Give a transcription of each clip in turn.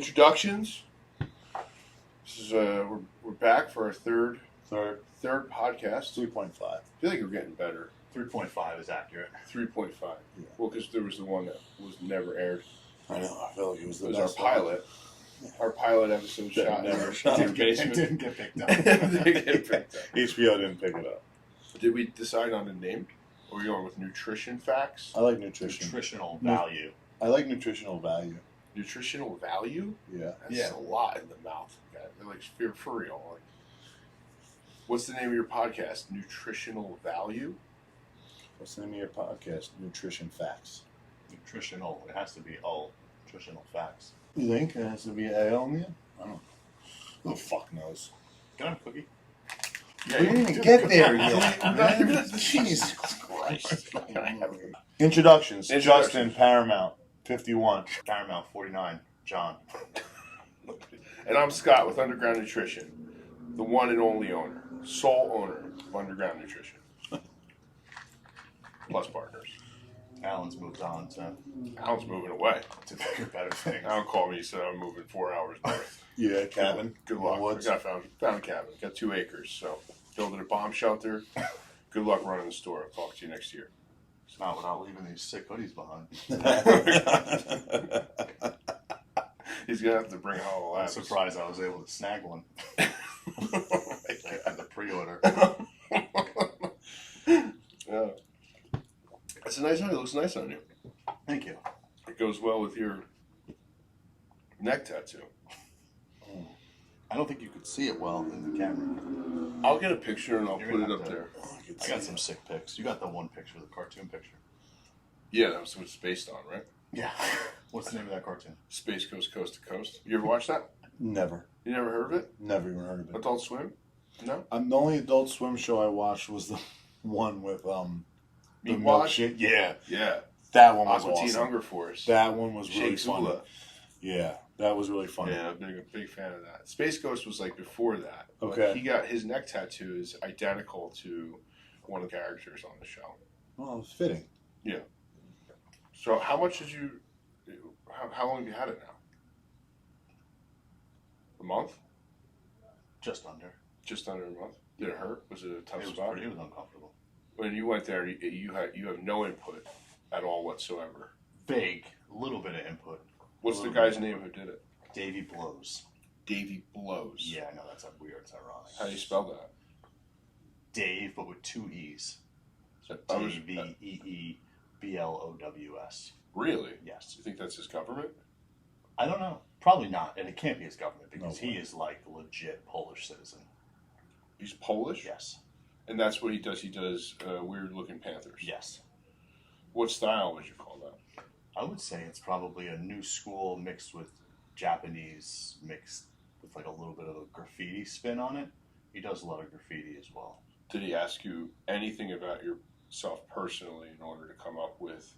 Introductions. This is we're back for our third podcast. 3.5. I feel like we're getting better. 3.5 is accurate. 3.5. Yeah. Well, because there was the one that was never aired. I know. I feel like it was our pilot. Yeah. Our pilot episode Never shot in the basement. Didn't get picked up. Didn't get picked up. HBO didn't pick it up. Did we decide on a name? Or are we going with nutrition facts? I like nutrition. Nutritional value. I like nutritional value. Nutritional value? Yeah. That's a lot in the mouth. Like for real. Like, what's the name of your podcast? Nutritional value? What's the name of your podcast? Nutrition Facts. Nutritional. It has to be all nutritional facts. You think it has to be ale in the end? I don't know. Who the fuck knows? Can I have a cookie? Yeah, We didn't even get there yet. Jesus Christ. Introductions. Justin, Paramount, 51. Paramount 49. John. And I'm Scott with Underground Nutrition, the one and only owner, sole owner of Underground Nutrition. Plus partners. Alan's moved on to Alan's moving away. bigger, better things. Alan called me, he said I'm moving 4 hours north. Yeah, cabin. Good luck. Woods. I found a cabin. Got 2 acres, so building a bomb shelter. Good luck running the store. I'll talk to you next year. It's not without leaving these sick hoodies behind. He's going to have to bring Hollow I'm Labs. surprised I was able to snag one. After the pre-order. Yeah. It's a nice hoodie. It looks nice on you. Thank you. It goes well with your neck tattoo. I don't think you could see it well in the camera. I'll get a picture and I'll You're put gonna it up have to- there. I got some sick pics. You got the one picture, the cartoon picture. Yeah, that was what it's based on, right? Yeah. What's the name of that cartoon? Space Coast, Coast to Coast. You ever watch that? Never. You never heard of it? Never even heard of it. Adult Swim? No? The only Adult Swim show I watched was the one with the Meatwad? milkshake. Yeah, Yeah. that one was Aqua Teen awesome. Hunger Force. That one was really Shake funny. Zula. Yeah, that was really funny. Yeah, I'm a big fan of that. Space Ghost was like before that. But Okay. He got his neck tattoo is identical to one of the characters on the show. Well, it's fitting. So how much did you? How long have you had it now? A month? Just under. Just under a month. Did it hurt? Was it a tough It was spot? pretty. It was uncomfortable. When you went there, you have no input at all whatsoever. Vague. A little bit of input. What's the Little guy's bit. name who did it? Davy Blows. Davy Blows. Yeah, I know that's weird. It's ironic. How do you spell that? Dave, but with 2 E's. So I was- DAVEEBLOWS. Really? Yes. You think that's his government? I don't know. Probably not. And it can't be his government because No he way. is like legit Polish citizen. He's Polish? Yes. And that's what he does. He does weird-looking panthers. Yes. What style would you call that? I would say it's probably a new school mixed with Japanese, mixed with like a little bit of a graffiti spin on it. He does a lot of graffiti as well. Did he ask you anything about yourself personally in order to come up with?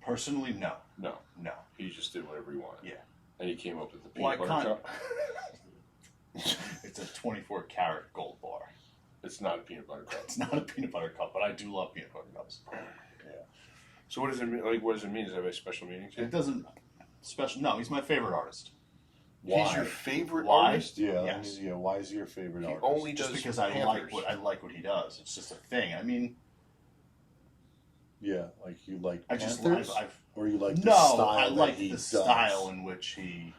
Personally, no. No. No. He just did whatever he wanted. Yeah. And he came up with the Well, peanut I butter can't. cup. It's a 24 karat gold bar. It's not a peanut butter cup. It's not a peanut butter cup, but I do love peanut butter cups. So what does it mean? Like, what does it mean? Does it have a special meaning to you? It doesn't special. No, he's my favorite artist. He's your favorite Why? artist? Yeah, Yes. Why is he your favorite He artist? only Just does because Panthers. I like what he does. It's just a thing. I mean, Yeah, like you like I just Panthers? I've Or you like the no, style I that like he the does? style in which he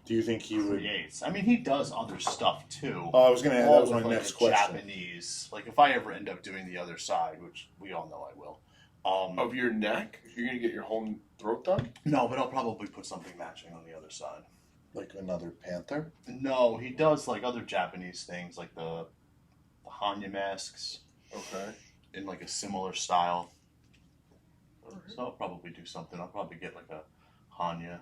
Do you think he would? creates. I mean, he does other stuff too. Oh, I was gonna. That All was my with, like, next a question. Japanese. Like if I ever end up doing the other side, which we all know I will. Of your neck? You're going to get your whole throat done? No, but I'll probably put something matching on the other side. Like another panther? No, he does like other Japanese things, like the Hanya masks Okay. in like a similar style. So I'll probably do something. I'll probably get like a Hanya,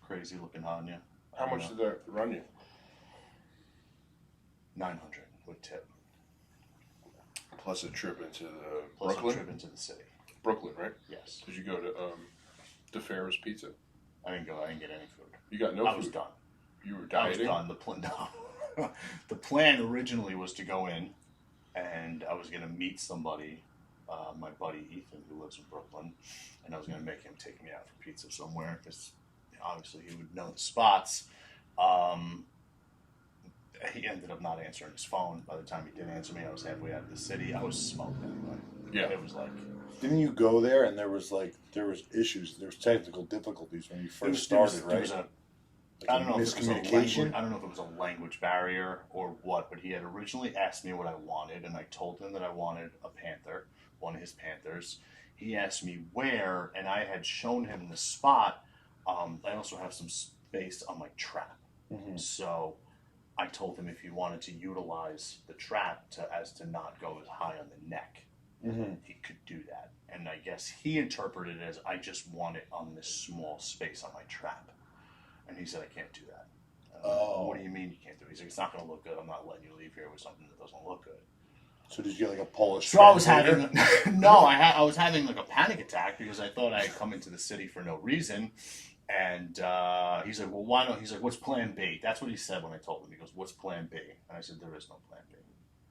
crazy looking Hanya. How much did that run you? 900 with tip. Plus a trip into Plus Brooklyn? a trip into the city. Brooklyn, right? Yes. Did you go to DeFero's Pizza? I didn't go. I didn't get any food. You got no I food? was done. You were I was dieting? done. The plan originally was to go in, and I was going to meet somebody, my buddy Ethan, who lives in Brooklyn, and I was going to make him take me out for pizza somewhere because obviously he would know the spots. He ended up not answering his phone. By the time he did answer me, I was halfway out of the city. I was smoked anyway. Yeah. It was like... Didn't you go there and there was issues, there was technical difficulties when you first started, right? There was I don't know if it was miscommunication. I don't know if it was a language barrier or what, but he had originally asked me what I wanted, and I told him that I wanted a panther, one of his panthers. He asked me where, and I had shown him the spot. I also have some space on my trap, so I told him if he wanted to utilize the trap as to not go as high on the neck, he could do that. And I guess he interpreted it as I just want it on this small space on my trap. And he said, I can't do that. What do you mean you can't do it? He's like, it's not going to look good. I'm not letting you leave here with something that doesn't look good. So did you get like a Polish? So I was having I was having like a panic attack because I thought I had come into the city for no reason. And he's like, well, why not? He's like, what's plan B? That's what he said when I told him. He goes, what's plan B? And I said, there is no plan B.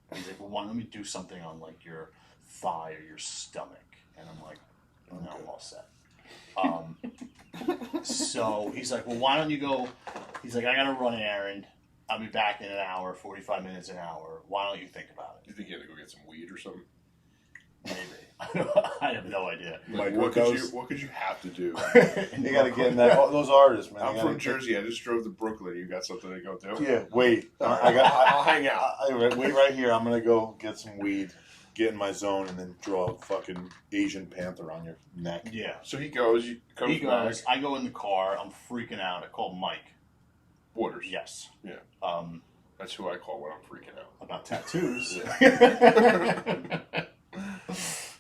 And he's like, well, why don't we do something on like your thigh or your stomach? And I'm like, no, I'm all set. So he's like, well, why don't you go? He's like, I got to run an errand. I'll be back in an hour, 45 minutes, an hour. Why don't you think about it? You think you had to go get some weed or something? Maybe. I have no idea. Like, what could you have to do? You got to get in that. Those artists, man. I'm from Jersey. I just drove to Brooklyn. You got something to go do? Yeah. Wait. I'll hang out. Wait right here. I'm gonna go get some weed, get in my zone, and then draw a fucking Asian panther on your neck. Yeah. So he goes. He goes. I go in the car. I'm freaking out. I call Mike Waters. Yes. Yeah. That's who I call when I'm freaking out. About tattoos.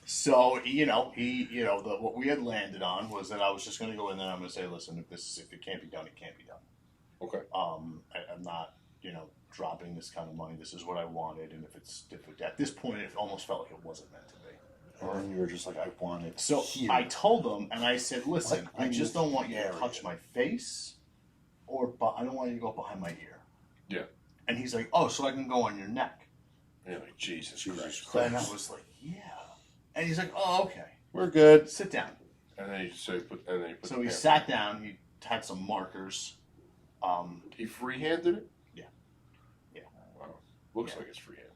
So, what we had landed on was that I was just going to go in there and I'm going to say, listen, if it can't be done, it can't be done. Okay. I'm not, dropping this kind of money. This is what I wanted. And if at this point, it almost felt like it wasn't meant to be. And you were just like, I want it. So here. I told him, and I said, listen, Like, I just don't want you to area. touch my face, I don't want you to go behind my ear. Yeah. And he's like, oh, so I can go on your neck. And you're like, Jesus Christ. And I was like, yeah. And he's like, oh, okay. We're good. Sit down. And then So he sat down. He had some markers. He freehanded it? Yeah. Yeah. Wow. Looks like it's freehanded.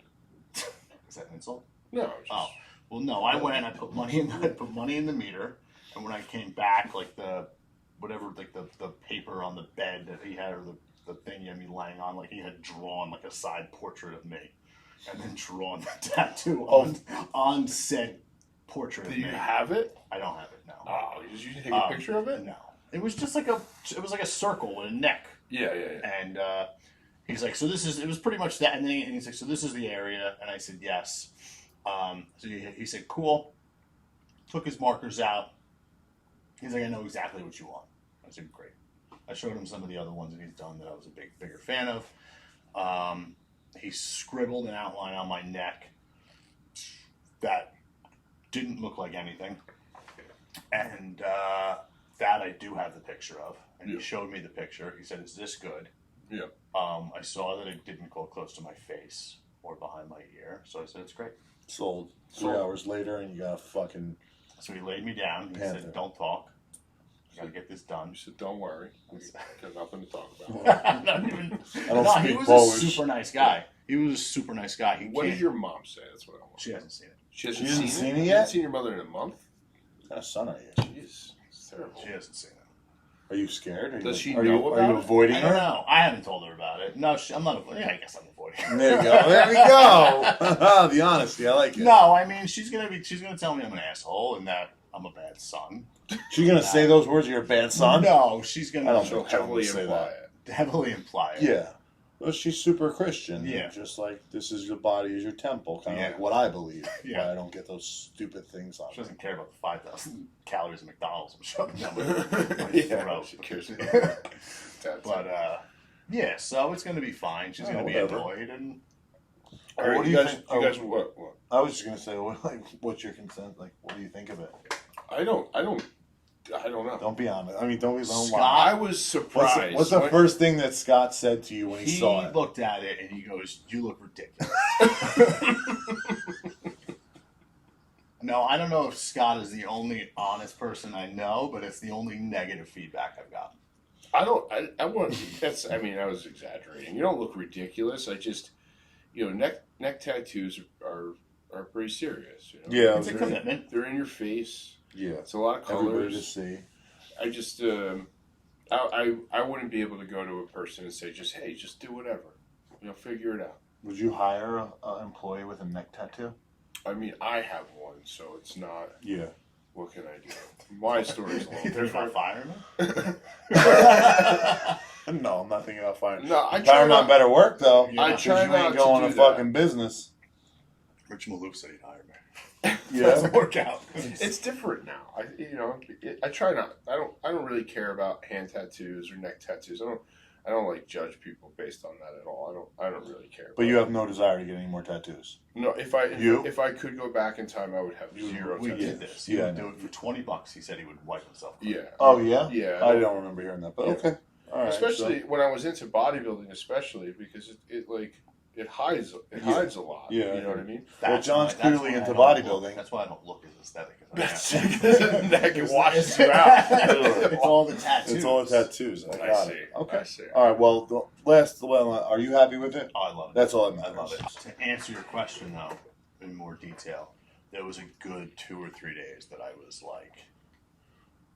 Is that an insult? No. Just... Oh. Well, no. I went and I put money in the meter. And when I came back, like the paper on the bed that he had, or the thing he had me laying on, like he had drawn like a side portrait of me. And then drawn the tattoo on said portrait of me. Do you have it? I don't have it, no. Oh, did you take a picture of it? No. It was just like a circle with a neck. Yeah. And he's like, it was pretty much that. And then he's like, so this is the area. And I said, yes. So he said, cool. Took his markers out. He's like, I know exactly what you want. I said, great. I showed him some of the other ones that he's done that I was a bigger fan of. He scribbled an outline on my neck that didn't look like anything. And that I do have the picture of. And he showed me the picture. He said, is this good? Yeah. I saw that it didn't go close to my face or behind my ear. So I said, it's great. Sold. 3 hours later, and you got a fucking... So he laid me down. He said, don't talk. I gotta get this done. You said, don't worry. We got nothing to talk about. He was Polish. A super nice guy. He was a super nice guy. What did your mom say? That's what I want. She hasn't seen it. She hasn't seen it yet? yet? You haven't seen your mother in a month? What kind of son are you? Jeez. It's terrible. She hasn't seen it. Are you scared? Does she know about it? Are you avoiding her? I don't know. I haven't told her about it. No, I'm not avoiding her. Yeah, I guess I'm avoiding her. There you go. There we go. The honesty. I like it. No, I mean, she's gonna tell me I'm an asshole and that I'm a bad son. She's gonna say those words. You're a bad son. No, she's gonna. I don't She'll know. heavily imply it. Heavily imply it. Yeah. Well, she's super Christian. Yeah. Just like, this is your body is your temple. Kind of like what I believe. Yeah. But I don't get those stupid things on She doesn't care about the 5,000 calories of McDonald's I'm shoving down my throat. She cares. But, yeah, so it's going to be fine. She's going to be annoyed. And All right, what do you think? You guys, what? I was just going to say, what's your consent? Like, what do you think of it? I don't know. Don't be honest. I mean, don't Scott, lie. I was surprised. What's the first thing that Scott said to you when he saw it? He looked at it and he goes, you look ridiculous. No, I don't know if Scott is the only honest person I know, but it's the only negative feedback I've gotten. I don't. I want. That's. I mean, I was exaggerating. You don't look ridiculous. I just, neck tattoos are pretty serious. Yeah, It's a commitment. They're in your face. Yeah, It's a lot of colors. everybody to see. I just. I wouldn't be able to go to a person and say, hey, just do whatever. Figure it out. Would you hire an employee with a neck tattoo? I mean, I have one, so it's not. Yeah. What can I do? My story's a little You're different. firing No, I'm not thinking about firing. No, I try Paramount not. better work though. I try you not ain't to going do to that. fucking business. Rich Malouf said he'd hire me. Yeah. Doesn't work out. It's different now. I try not. I don't really care about hand tattoos or neck tattoos. I don't like judge people based on that at all. I don't really care. But you have no desire to get any more tattoos. No, if I could go back in time, I would have zero We tattoos. did this. He Yeah, would I do know. it for $20. He said he would wipe himself. Yeah. Oh yeah. Yeah. I don't remember hearing that, but Yeah. okay. All right. Especially when I was into bodybuilding, especially because it hides a lot. Yeah. You know what I mean? Well, John's that's clearly why I into don't bodybuilding. look- That's why I don't look as aesthetic as I am. That can washes you out. It's all the tattoos. It's all the tattoos. I got see. it. Okay. I see. All right. Well, are you happy with it? Oh, I love it. That's all that I matters. love it. To answer your question, though, in more detail, there was a good 2 or 3 days that I was like,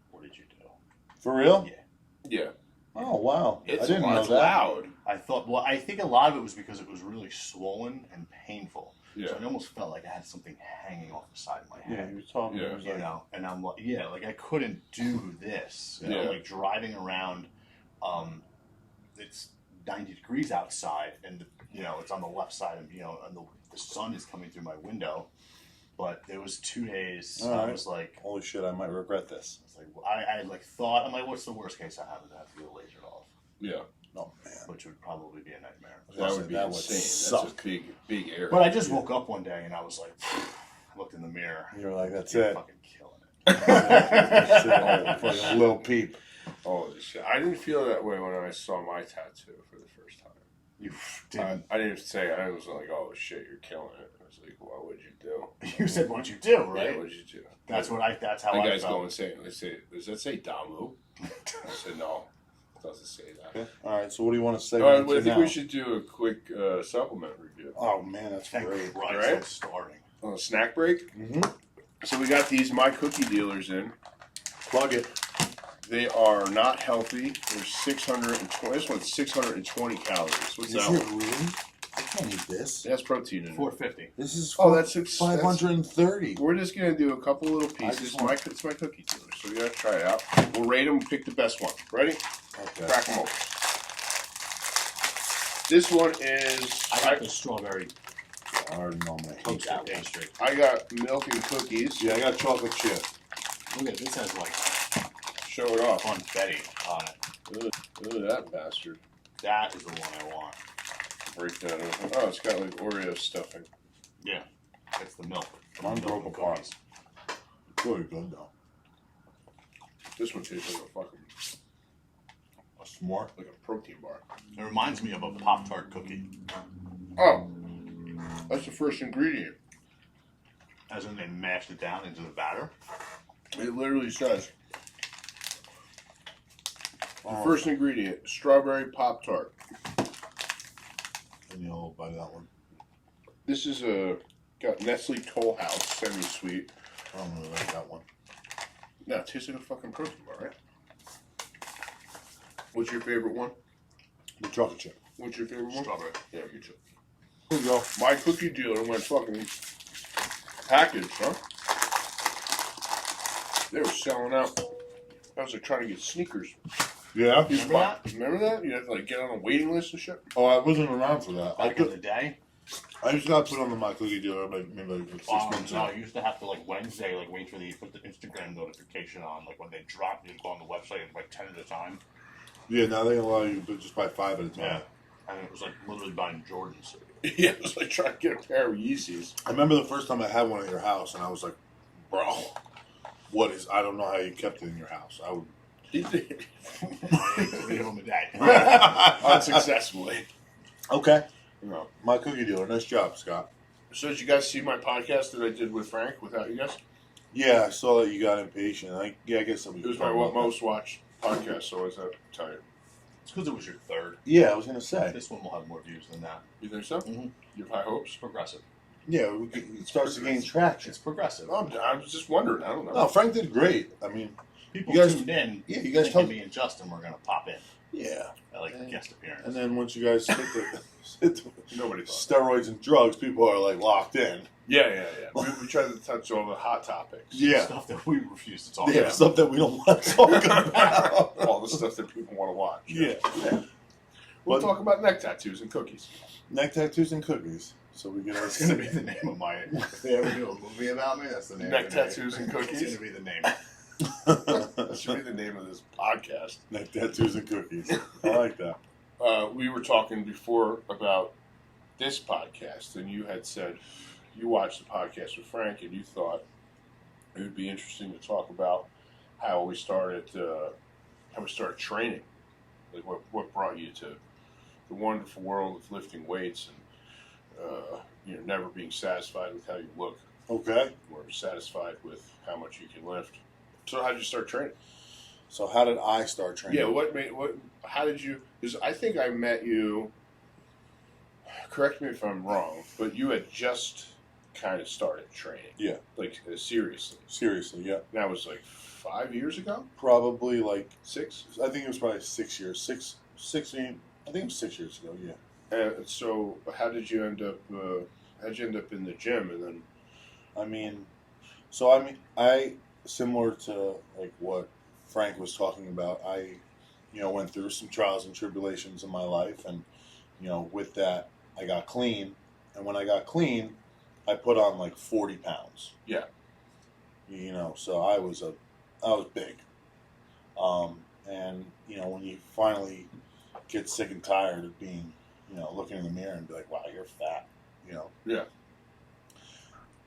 what did you do? For real? Yeah. Yeah. Oh wow. It's I didn't know it's that. loud. I think a lot of it was because it was really swollen and painful. Yeah. So I almost felt like I had something hanging off the side of my Yeah, head. he was talking. Yeah. He was You like, know, and I'm like, like I couldn't do this. You know, Yeah. like driving around, it's 90 degrees outside, and it's on the left side, and and the sun is coming through my window. But there was 2 days. All I right. was like, holy shit, I might regret this. I thought, I'm like, what's the worst case I have? Is I have to get lasered off, Yeah. Oh man. which would probably be a nightmare. That would be That would insane. suck. That's a big area. But I just woke up one day and I was like, I looked in the mirror. You were like, that's You're it. fucking killing it. Fucking little peep. Holy shit! I didn't feel that way when I saw my tattoo for the first time. You didn't. I didn't say. I was like, "Oh shit, you're killing it." I was like, "What would you do?" You said, "What'd you do?" Right? Yeah, what'd you do? That's how The I guys felt. go insane. They say, "Does that say Damu?" I said, "No, it doesn't say that." Okay. All right. So what do you want to say? All right, to well, I think now? we should do a quick supplement review. Oh man, that's Thank great. Christ, Right? I'm starting. On a snack break. Mm-hmm. So we got these My Cookie dealers in. Plug it. They are not healthy. They're 620. This one's 620 calories. What's Is that it one? really? I can't eat this. It has protein in it. 450. This is Oh, that's 530. We're just gonna do a couple little I pieces. just want- It's my cookie dealer, so we gotta try it out. We'll rate them. Pick the best one. Ready? Okay. Crack them open. This one is. I got the strawberry I already know my cake pastry. I got milk and cookies. Yeah, I got chocolate chip. Look at this. Has like Show it off. confetti on it. Look at that bastard. That is the one I want. Break that open. Oh, it's got like Oreo stuffing. Yeah, it's the milk. Mine Milk broke and apart. cookies. It's really good though. This one tastes like a fucking A s'more. like a protein bar. It reminds me of a Pop-Tart cookie. Oh, that's the first ingredient. As in they mashed it down into the batter. It literally says the Oh, first ingredient: strawberry Pop-Tart. and you'll buy that one. This is got Nestle Toll House semi-sweet. I don't really like that one. No, it tastes like a fucking protein bar, right? What's your favorite one? The chocolate chip. What's your favorite one? Strawberry. Yeah, me too. Here you go. My cookie dealer went fucking package, huh? They were selling out. I was like trying to get sneakers. Yeah. You Remember that? Remember that? You had to like get on a waiting list and shit. Oh, I wasn't around for that. Back in the day, I just got put on the My Cookie dealer maybe like 6 months no, ago. you used to have to like Wednesday, like wait for put the Instagram notification on, like when they drop, you'd go on the website and like 10 at a time. Yeah, now they allow you to just buy 5 at a time. Yeah, and it was like literally buying Jordans. Yeah, it was like trying to get a pair of Yeezys. I remember the first time I had one at your house, and I was like, bro, I don't know how you kept it in your house. I would. 3 of them a day. Unsuccessfully. Okay. No. My Cookie dealer. Nice job, Scott. So did you guys see my podcast that I did with Frank without you guys? Yeah, I saw that you got impatient. I guess that we It was could my talk about most watched podcast, so what does that tell you? It's because it was your third. Yeah, I was gonna say. This one will have more views than that. You think so? Mm-hmm. You have high hopes? It's progressive. Yeah, it starts to gain traction. It's progressive. I was just wondering. I don't know. No, Frank did great. I mean, People you guys- tuned in. yeah, you guys thinking told me and Justin were going to pop in. Yeah, At like a guest appearance. and then once you guys hit the Nobody thought. steroids and drugs, people are like locked in. Yeah. We tried to touch all the hot topics. Yeah, Stuff that we refuse to talk yeah, about. stuff that we don't want to talk about. All the stuff that people want to watch. Yeah. We'll But- talk about neck tattoos and cookies. Neck tattoos and cookies. So we get our. That's going to be the name of my. If they ever do a movie about me, that's the name. Neck of the name. tattoos and cookies? It's going to be the name. That should be the name of this podcast. Neck tattoos and cookies. I like that. We were talking before about this podcast, and you had said you watched the podcast with Frank, and you thought it would be interesting to talk about how we started training, like what brought you to the wonderful world of lifting weights, and never being satisfied with how you look, Okay. or satisfied with how much you can lift. So how did you start training? So how did I start training? Yeah, how did you, because I think I met you, correct me if I'm wrong, but you had just kind of started training. Yeah. Like, seriously. Seriously, yeah. That was like 5 years ago? Probably like 6? I think it was probably 6 years. 16. I think it was 6 years ago. Yeah. And so how did you end up, in the gym, and then? I similar to like what Frank was talking about. I, went through some trials and tribulations in my life, and with that, I got clean. And when I got clean, I put on like 40 pounds. Yeah. So I was big. And when you finally get sick and tired of being, looking in the mirror and be like, wow, you're fat, Yeah.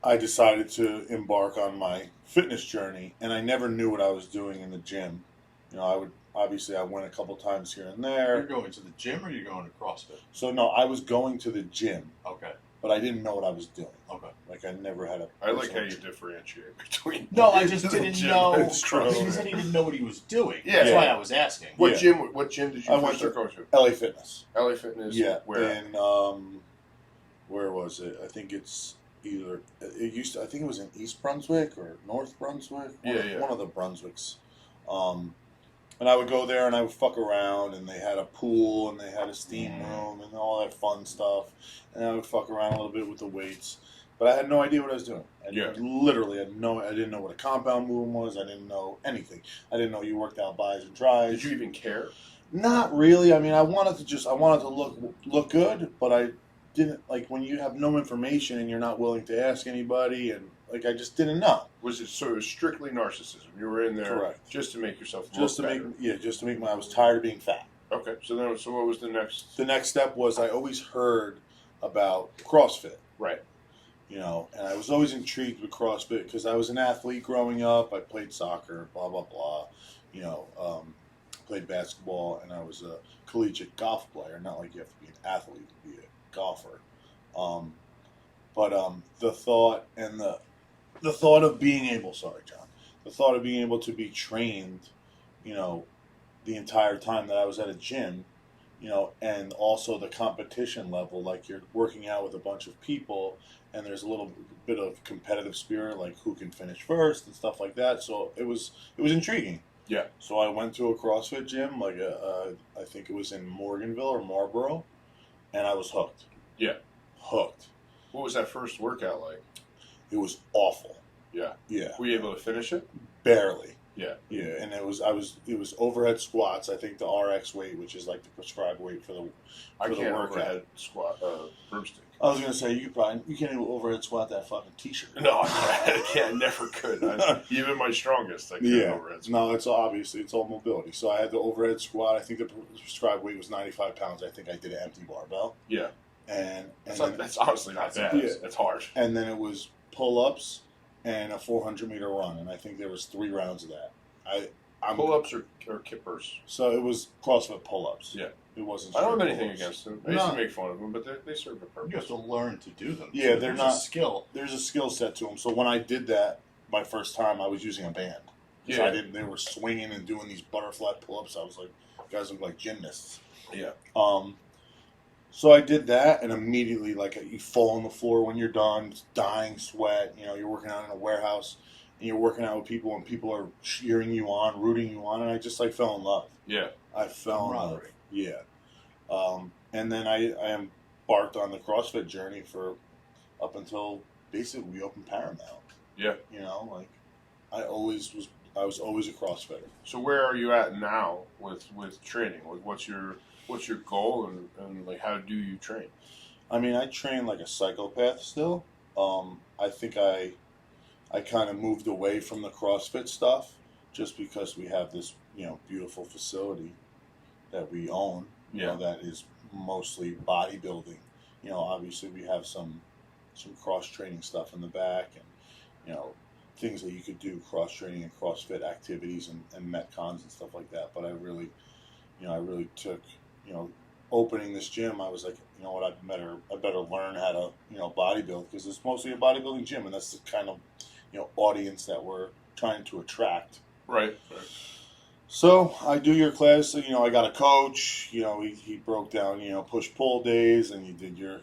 I decided to embark on my fitness journey, and I never knew what I was doing in the gym. I went a couple times here and You're there. going to the gym or you're going to CrossFit? So no, I was going to the gym, Okay. but I didn't know what I was doing. Okay. Like I never had a. I like how you differentiate between. No, I just the didn't gym know. and He CrossFit. said he didn't know what he was doing. Yeah. That's why I was asking. What Yeah. gym did you I went first start going to? LA Fitness. LA Fitness. Yeah, Where? and where was it? I think it's either I think it was in East Brunswick or North Brunswick. One of the Brunswicks. And I would go there and I would fuck around, and they had a pool and they had a steam room and all that fun stuff. And I would fuck around a little bit with the weights, but I had no idea what I was doing. I literally had I didn't know what a compound movement was. I didn't know anything. I didn't know you worked out buys and tries. Did you even care? Not really. I mean, I wanted to look good, but I didn't, like, when you have no information and you're not willing to ask anybody, and like I just didn't know. Was it strictly narcissism? You were in there Correct. just to make yourself Just to look better. make I was tired of being fat. Okay, so what was the next? The next step was I always heard about CrossFit. Right. And I was always intrigued with CrossFit because I was an athlete growing up. I played soccer, blah blah blah. Played basketball, and I was a collegiate golf player. Not like you have to be an athlete to be a golfer. But the thought of being able, the thought of being able to be trained, the entire time that I was at a gym, and also the competition level, like you're working out with a bunch of people, and there's a little bit of competitive spirit, like who can finish first and stuff like that. So it was intriguing. Yeah. So I went to a CrossFit gym, like I think it was in Morganville or Marlboro, and I was hooked. Yeah. Hooked. What was that first workout like? It was awful. Yeah. Yeah. Were you able to finish it? Barely. Yeah. Yeah, and it was overhead squats. I think the RX weight, which is like the prescribed weight for the workout. Overhead squat broomstick. I was gonna say you can't even overhead squat that fucking t-shirt. No, I can't. I never could. Even my strongest, I couldn't overhead squat. No, it's all mobility. So I had the overhead squat. I think the prescribed weight was 95 pounds. I think I did an empty barbell. Yeah. And that's honestly not bad. Yeah. It's hard. And then it was pull-ups and a 400-meter run, and I think there was 3 rounds of that. Pull-ups or kippers? So it was CrossFit pull-ups. Yeah. It wasn't. I don't have straight anything pull-ups. against them. I used to make fun of them, but they serve a purpose. You have to learn to do them. Yeah, So they're there's not a skill. There's a skill set to them. So when I did that my first time, I was using a band. Because they were swinging and doing these butterfly pull-ups. I was like, you guys look like gymnasts. Yeah. So I did that, and immediately, like, you fall on the floor when you're done, dying sweat. You know, you're working out in a warehouse, and you're working out with people, and people are cheering you on, rooting you on, and I just, like, fell in love. Yeah. I fell in love. Yeah. And then I embarked on the CrossFit journey for up until basically we opened Paramount. Yeah. You know, like, I was always a CrossFitter. So where are you at now with training? Like, what's your goal, and like, how do you train? I mean, I train like a psychopath still. I think I kind of moved away from the CrossFit stuff just because we have this, you know, beautiful facility that we own, you know, that is mostly bodybuilding. You know, obviously we have some cross-training stuff in the back, and, you know, things that you could do cross-training and CrossFit activities and Metcons and stuff like that. But I really took, you know, opening this gym, I was like, you know what, I better learn how to, you know, bodybuild, because it's mostly a bodybuilding gym, and that's the kind of, you know, audience that we're trying to attract. Right. So I do your class. You know, I got a coach. You know, he broke down, you know, push-pull days, and you did your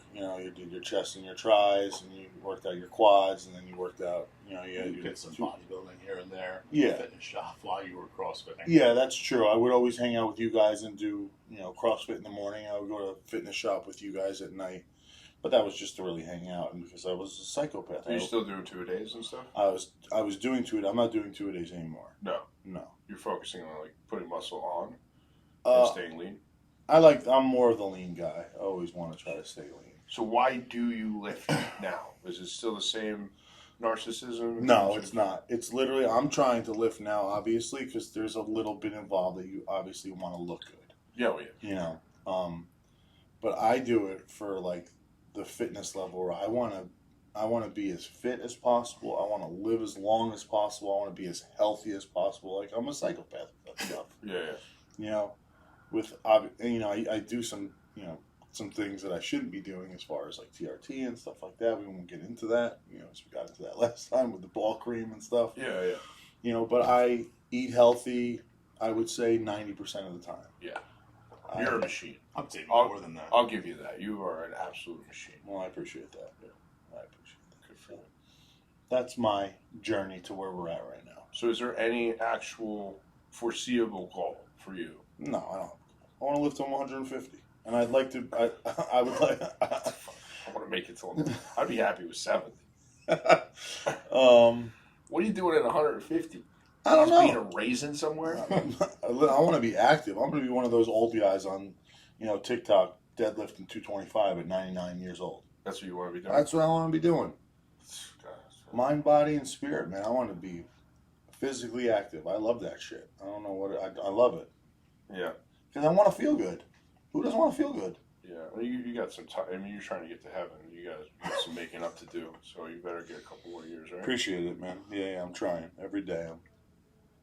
chest and your tris, and you worked out your quads, and then you worked out, you know, you did some bodybuilding here and there. Yeah. Fitness shop while you were CrossFitting. Yeah, that's true. I would always hang out with you guys and do, you know, CrossFit in the morning. I would go to a fitness shop with you guys at night. But that was just to really hang out, and because I was a psychopath. Are you still doing 2-a-days and stuff? I was doing 2-a-days. I'm not doing 2-a-days anymore. No. You're focusing on, like, putting muscle on and staying lean? I'm more of the lean guy. I always want to try to stay lean. So why do you lift now? Is it still the same narcissism? No, it's not. It's literally, I'm trying to lift now, obviously, because there's a little bit involved that you obviously want to look good. Yeah, You know, but I do it for, like, the fitness level where I want to be as fit as possible. I want to live as long as possible. I want to be as healthy as possible. Like, I'm a psychopath with that stuff. Yeah. You know, I do some, you know, some things that I shouldn't be doing as far as, like, TRT and stuff like that. We won't get into that, you know, as we got into that last time with the ball cream and stuff. Yeah. You know, but I eat healthy, I would say 90% of the time. Yeah. You're a machine. I'm taking more than that. I'll give you that. You are an absolute machine. Well, I appreciate that. Yeah. I appreciate that. Good for you. That's my journey to where we're at right now. So is there any actual foreseeable goal for you? No, I don't. I want to lift to 150. And I'd like to, I would like. I want to make it to, I'd be happy with 70. What are you doing at 150? I don't know. Being a raisin somewhere? I want to be active. I'm going to be one of those old guys on, you know, TikTok deadlifting 225 at 99 years old. That's what you want to be doing? That's what I want to be doing. Mind, body, and spirit, man. I want to be physically active. I love that shit. I don't know what I love it. Yeah. Because I want to feel good. Who doesn't want to feel good? Yeah. Well, you got some time. I mean, you're trying to get to heaven. You got some making up to do. So you better get a couple more years, right? Appreciate it, man. Yeah, I'm trying. Every day.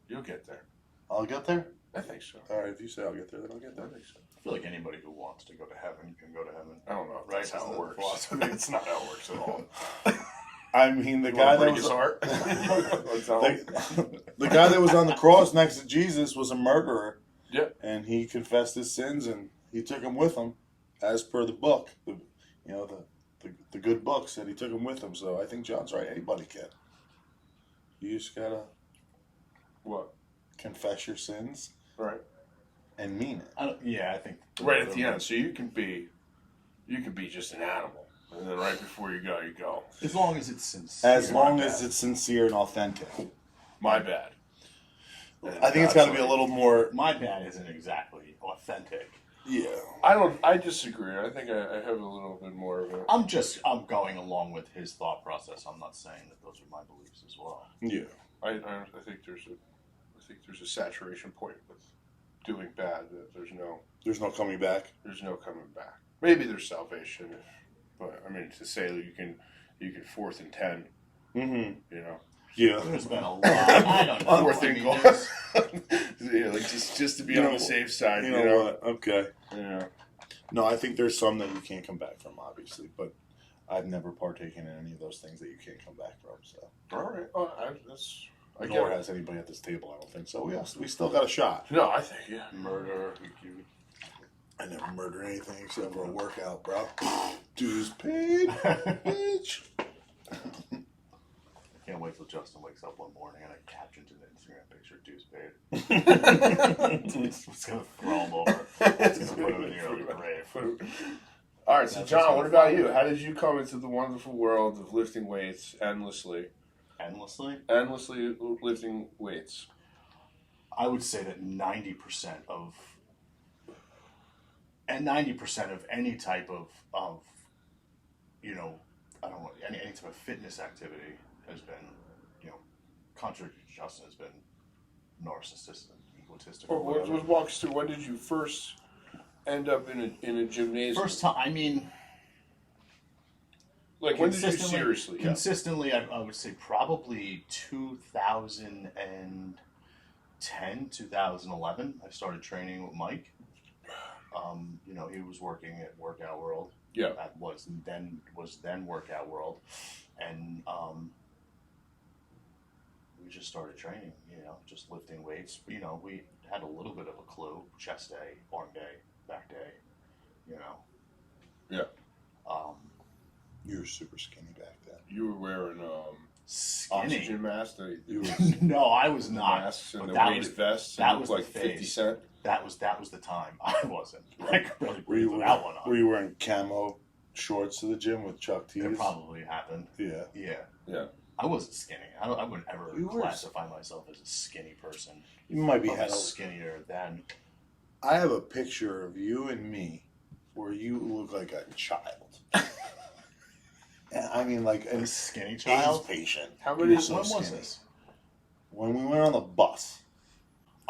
You'll get there. I'll get there? I think so. All right, if you say I'll get there, then I'll get there. I think so. I feel like anybody who wants to go to heaven can go to heaven. I don't know if that's how it works. Philosophy. It's not how it works at all. I mean, the guy that break was his heart. the guy that was on the cross next to Jesus was a murderer. Yep. And he confessed his sins, and he took him with him, as per the book. The good book said he took him with him. So I think John's right. Anybody can. You just gotta What? Confess your sins, right, and mean it. I think right at the end. So you can be just an animal, and then right before you go. As long as it's sincere. As long as it's sincere and authentic. My bad. I think it's got to be a little more. My bad isn't exactly authentic. Yeah. I disagree. I think I have a little bit more of a. I'm going along with his thought process. I'm not saying that those are my beliefs as well. Yeah. I think there's a saturation point with doing bad. That there's no coming back. There's no coming back. Maybe there's salvation, but I mean to say that you can 4th and 10. Mm-hmm. You know. Yeah. There's been a lot. I don't know. 4th and goals. Yeah, like just to be on the safe side. You know what? Okay. Yeah. No, I think there's some that you can't come back from, obviously, but I've never partaken in any of those things that you can't come back from. So. All right. Nor has anybody at this table, I don't think so. We still got a shot. No, I think, yeah. Murder. I never murdered anything except for a workout, bro. Dues paid, bitch. I can't wait till Justin wakes up one morning and I captioned an Instagram picture, dues paid. It's going to throw him over. It's going to put him in the early grave. All right, so John, what about you? How did you come into the wonderful world of lifting weights endlessly? Endlessly? Endlessly lifting weights. I would say that 90% of any type of I don't know, any type of fitness activity has been, contrary to Justin, has been narcissistic, egotistical. Well, let's walk us through. When did you first end up in a gymnasium? First time, I mean, like when did you seriously? Consistently, I would say probably 2010, 2011. I started training with Mike. He was working at Workout World. Yeah, that was then Workout World, and we just started training. Just lifting weights. We had a little bit of a clue: chest day, arm day, back day. Yeah. You were super skinny back then. You were wearing skinny oxygen masks. No, I was not. Masks and the weighted vests. That was like the 50 Cent. That was the time. I wasn't. I could barely breathe Were without one on. you wearing camo shorts to the gym with Chuck tees? It probably happened. Yeah. Yeah. I wasn't skinny. I wouldn't ever classify myself as a skinny person. You might be skinnier than. I have a picture of you and me where you look like a child. I mean, like a skinny child? AIDS patient. How many? When was this? When we went on the bus.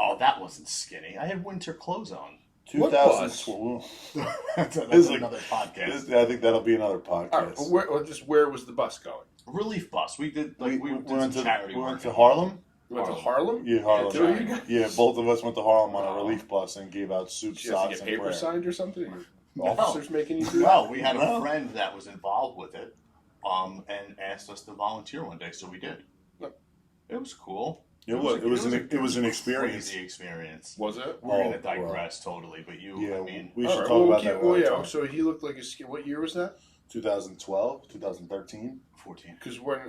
Oh, that wasn't skinny. I had winter clothes on. 2012. That's another podcast. I think that'll be another podcast. Right, where was the bus going? Relief bus. We did we did went some charity we work. went to Harlem. You went to Harlem? Yeah, Harlem. Yeah, both of us went to Harlem on a relief bus and gave out soup, Did you have to socks, get and paper prayer. signed or something? No. Officers making you do that? Well, we had a friend that was involved with it, and asked us to volunteer one day, so we did. No. It was cool. It was an experience. Crazy experience. Was it? We're gonna digress totally, but we should talk about that. Yeah. So he looked like a skin. What year was that? 2012, 2013, 14. Because when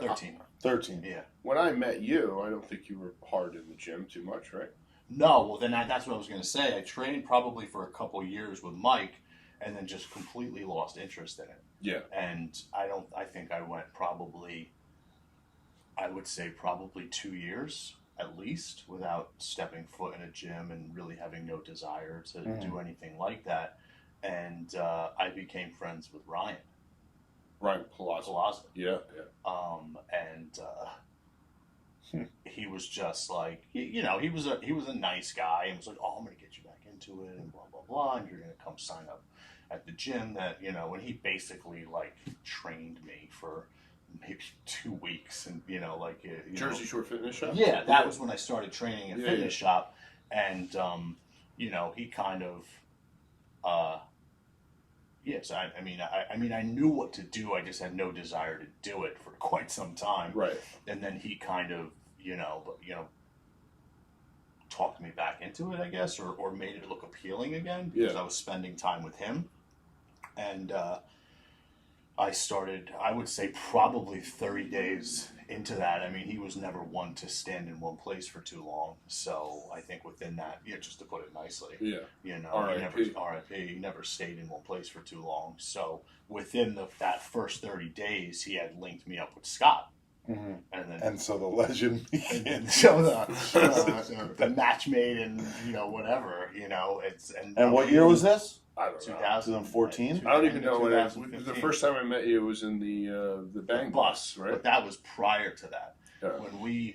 13. Yeah. When I met you, I don't think you were hard in the gym too much, right? No. Well, then that's what I was gonna say. I trained probably for a couple years with Mike, and then just completely lost interest in it. Yeah. And I think I went probably 2 years at least without stepping foot in a gym and really having no desire to do anything like that. And I became friends with Ryan Palazzo. Yeah. He was just like, he was a nice guy and was like, oh, I'm going to get you back into it and blah, blah, blah. And you're going to come sign up at the gym and he basically like trained me for maybe 2 weeks and, Jersey Shore Fitness Shop? Yeah, that was when I started training at Fitness Shop. And, he kind of, yes, I knew what to do. I just had no desire to do it for quite some time. Right. And then he kind of, talked me back into it, I guess, or made it look appealing again because I was spending time with him. And I started, I would say probably 30 days into that. I mean, he was never one to stand in one place for too long. So I think within that, just to put it nicely, he never stayed in one place for too long. So within that first 30 days, he had linked me up with Scott. Mm-hmm. And so the legend began. So the match made and, whatever, it's. And what year was this? I don't know. 2014? I don't even know when it was. The first time I met you was in the Bang Bus, right? But that was prior to that. Yeah. When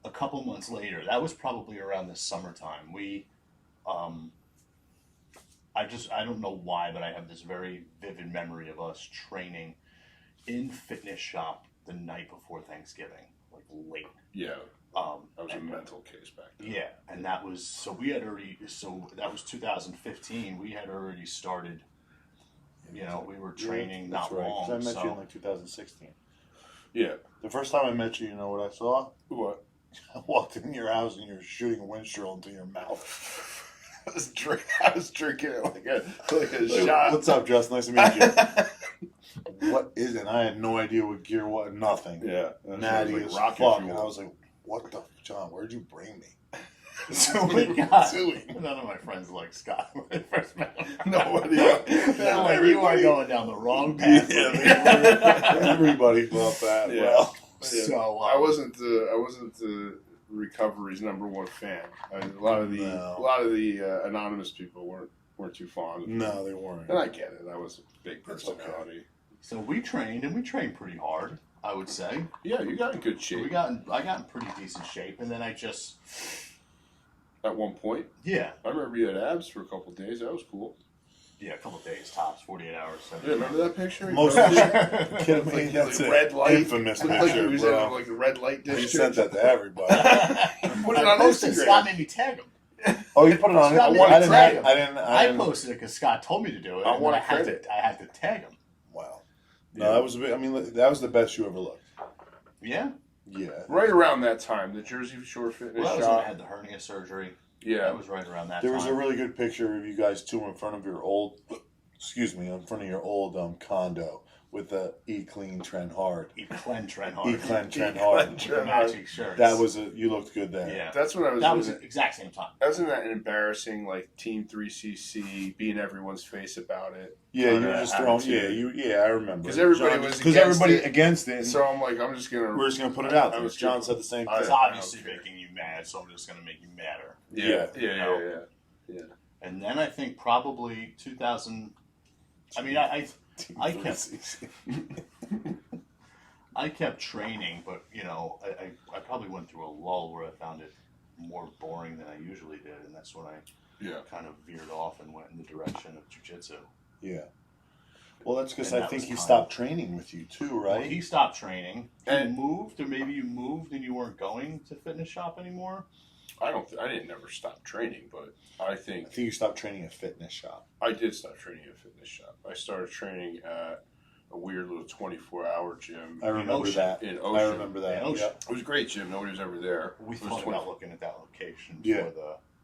a couple months later, that was probably around the summertime, I don't know why, but I have this very vivid memory of us training in Fitness Shop the night before Thanksgiving, like late. Yeah. That was a mental case back then. Yeah, and that was that was 2015. We had already started. We were training not long. I met you in like 2016. Yeah. The first time I met you, you know what I saw? What? I walked in your house and you're shooting a windshield into your mouth. I was drinking it like a shot. What's up, Jess? Nice to meet you. What is it? I had no idea what gear was. Nothing. Yeah. Natty like as rocket fuck. fuel. And I was like, what the... John, where'd you bring me? So we got none of my friends like Scott when I first met him. Nobody. They're like, you are going down the wrong path. Everybody thought that. Yeah. Well, So I wasn't the recovery's number one fan. A lot of the anonymous people weren't too fond of it. no, they weren't. And I get it. I was a big That's personality. So we trained pretty hard, I would say. Yeah, you got in good shape. I got in pretty decent shape, and then I just... At one point. Yeah. I remember you had abs for a couple of days. That was cool. Yeah, a couple of days, tops, 48 hours. Yeah, remember that picture? Most of the kidding me? Like, That's like a red light. infamous Looked like he picture, was bro. in like a red light He district. sent that to everybody. Put it I on posted, Instagram. Scott made me tag him. Oh, you put it on? Scott made I me didn't. tag him. I didn't. posted it because Scott told me to do it. I and want then credit. I had to tag him. Wow. No, that was a bit. I mean, that was the best you ever looked. Yeah. Yeah. Right around that time, the Jersey Shore Fitness Well, that was when I shop. had the hernia surgery. Yeah. That was right around that There time. was a really good picture of you guys two in front of your old. Excuse me, in front of your old condo with the E Clean Trend Hard. E Clean Trend Hard. E Clean Trend Clean Hard. With the matching shirts. That was you looked good there. Yeah. That's when I was. That was the exact same time. That was in that embarrassing like Team 3CC, being everyone's face about it. Yeah, you were Kinda just throwing. attitude. Yeah, I remember. 'Cause everybody was because against everybody it. against it. So I'm like, I'm just gonna. we're just gonna put it out I there. was John gonna- said the same I- It's thing. obviously okay. making you mad, so I'm just going to make you madder. Yeah. And then I think probably 2000. I mean, I kept training, but you know, I probably went through a lull where I found it more boring than I usually did, and that's when I kind of veered off and went in the direction of jiu-jitsu. Yeah. Well, that's because And I that think was he time. stopped training with you too, Well, right? he stopped training. And- You moved, or maybe you moved and you weren't going to fitness shop anymore. I didn't never stop training, but I I think think you stopped training at fitness shop. I did stop training at a fitness shop. I started training at a weird little 24-hour gym I remember Ocean. that. in I Ocean. remember that. In Ocean. Yep. It was a great gym. Nobody was ever there. We It was thought 20 about looking at that location Yeah.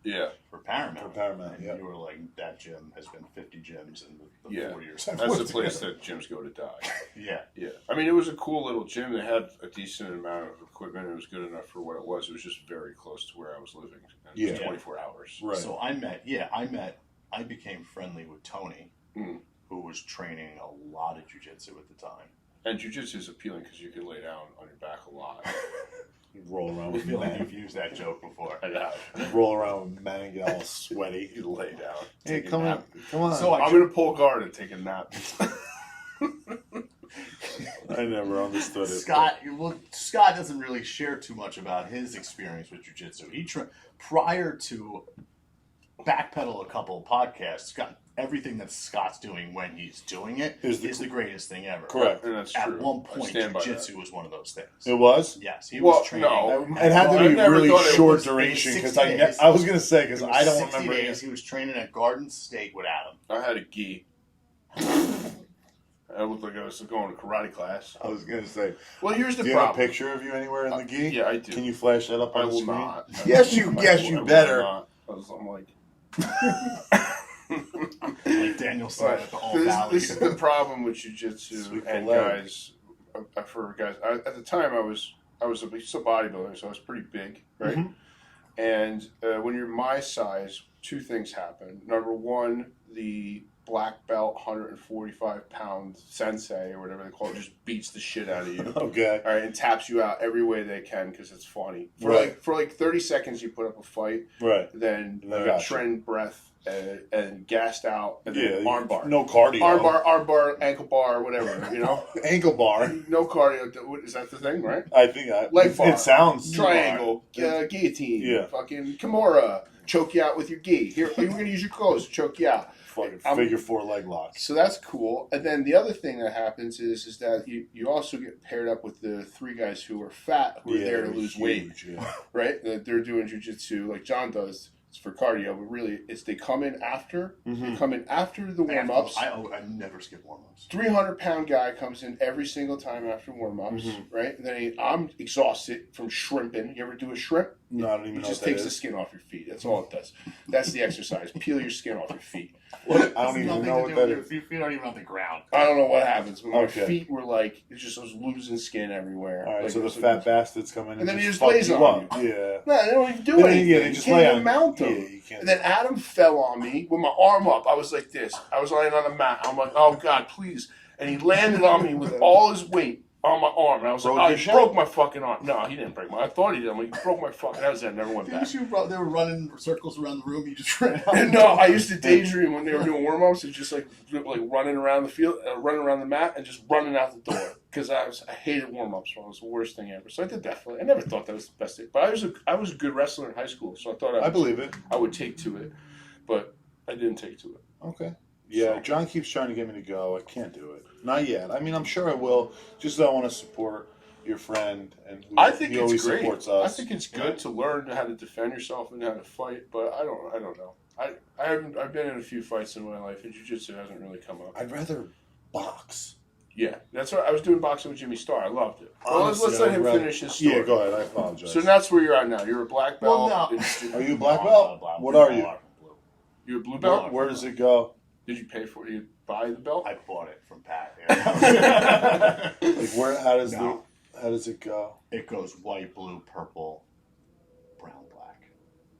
Yeah, for Paramount. For Paramount, and yeah. you were like, that gym has been 50 gyms in the Yeah. 4 years I've that's the lived place here. that gyms go to die. Yeah. Yeah, I mean, it was a cool little gym. They had a decent amount of equipment. It was good enough for what it was. It was just very close to where I was living. And it was Yeah. 24 hours. Right. So I became friendly with Tony, who was training a lot of jiu-jitsu at the time. And jiu-jitsu is appealing because you can lay down on your back a lot. You roll around I with feel like man. you've used that joke before. I know. Roll around with man and get all sweaty. You lay down. Hey, take a come on, nap. come on. So I'm going to pull guard and take a nap. I never understood it. Scott doesn't really share too much about his experience with jiu-jitsu. Prior to backpedal a couple of podcasts, everything that Scott's doing when he's doing it is the greatest thing ever. Correct. And that's At true. one I point, stand by jiu-jitsu was one of those things. It was. Yes, he Well, was training. no. It had to I be never really thought it short was- duration because 60 days. I was gonna say because It was I don't 60 remember. days. He was training at Garden State with Adam. I had a gi. I looked like I was going to karate class. I was gonna say. Well, here's the Do you have a problem. picture of you anywhere in the gi? Yeah, I do. Can you flash that up I on the will screen? not. Yes, you better. I'm like, Like Daniel said at the All Valley. this is the problem with jiu-jitsu Sweep the and leg. guys. At the time, I was a bodybuilder, so I was pretty big, right? Mhm. And when you're my size, two things happen. Number one, the black belt, 145-pound sensei or whatever they call it, just beats the shit out of you. Okay. All right, and taps you out every way they can because it's funny. Right. For 30 seconds, you put up a fight, Right. then I gotcha. trend breath and gassed out, and then Yeah. arm bar. No cardio. Arm bar, ankle bar, whatever, you know? Ankle bar. No cardio. Is that the thing, right? I think Leg bar. It sounds Triangle, guillotine, Yeah. fucking Kimura, choke you out with your gi. Here, you're going to use your clothes to choke you out. Fucking figure four leg locks. So that's cool. And then the other thing that happens is that you also get paired up with the three guys who are fat, who are there to lose weight, Yeah. right? They're doing jiu-jitsu like John does. It's for cardio, but really, they come in after. Mm-hmm. They come in after the warm-ups. I never skip warm-ups. 300-pound guy comes in every single time after warm-ups, right? And then I'm exhausted from shrimping. You ever do a shrimp? No, I don't even know. It just what that takes is. the skin off your feet. That's all it does. That's the exercise. Peel your skin off your feet. I don't even know what that is. Your feet aren't even on the ground. I don't know what happens, but my feet were like, it just was losing skin everywhere. All right, like, so the fat bastards come in and then he just fuck lays you on up. you. Yeah. No, they don't even do anything. Yeah, they just can't lay even on mount them. Yeah, you can't. And then Adam fell on me with my arm up. I was like this. I was laying on the mat. I'm like, oh God, please. And he landed on me with all his weight on my arm. And I was like, he broke my fucking arm. No, he didn't break my arm. I thought he did. I'm like, he broke my fucking arm. I never went back. They were running circles around the room. You just ran out. No, I used to daydream when they were doing warm-ups. It's just like running around the field, running around the mat, and just running out the door. Because I hated warm-ups. It was the worst thing ever. So I did definitely. I never thought that was the best thing. But I was a good wrestler in high school, so I thought I believe it. I would take to it. But I didn't take to it. Okay. Yeah, John keeps trying to get me to go. I can't do it. Not yet. I mean, I'm sure I will. Just that I want to support your friend, and I think he it's always great. supports us. I think it's good to learn how to defend yourself and how to fight, but I don't know. I've been in a few fights in my life, and jiu-jitsu hasn't really come up. I'd rather box. Yeah, that's what I was doing boxing with Jimmy Starr. I loved it. Honestly, let's let him finish his story. Yeah, go ahead. I apologize. So that's where you're at now. You're a black belt. Well, no. Are you a black belt? What are you? You're a blue belt? Where does it go? Did you pay for it? You buy the belt? I bought it from Pat. Yeah. Like where? How does it go? It goes white, blue, purple, brown, black.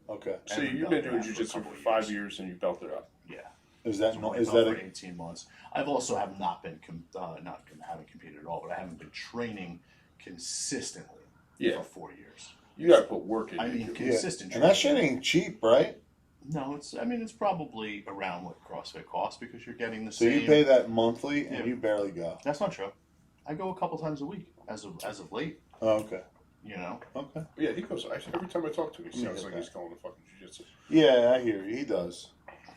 Okay. So you've been doing jiu-jitsu for 5 years and you belted up. Yeah. Is that for 18 months? I've also not haven't competed at all, but I haven't been training consistently for 4 years. You got to put work in. I mean, consistent. And that shit ain't cheap, right? No, it's probably around what CrossFit costs because you're getting the same. So you pay that monthly and you barely go. That's not true. I go a couple times a week as of late. Oh, okay. You know. Okay. Yeah, he goes. Every time I talk to him, he sounds like he's going to fucking jiu-jitsu. Yeah, I hear you. He does.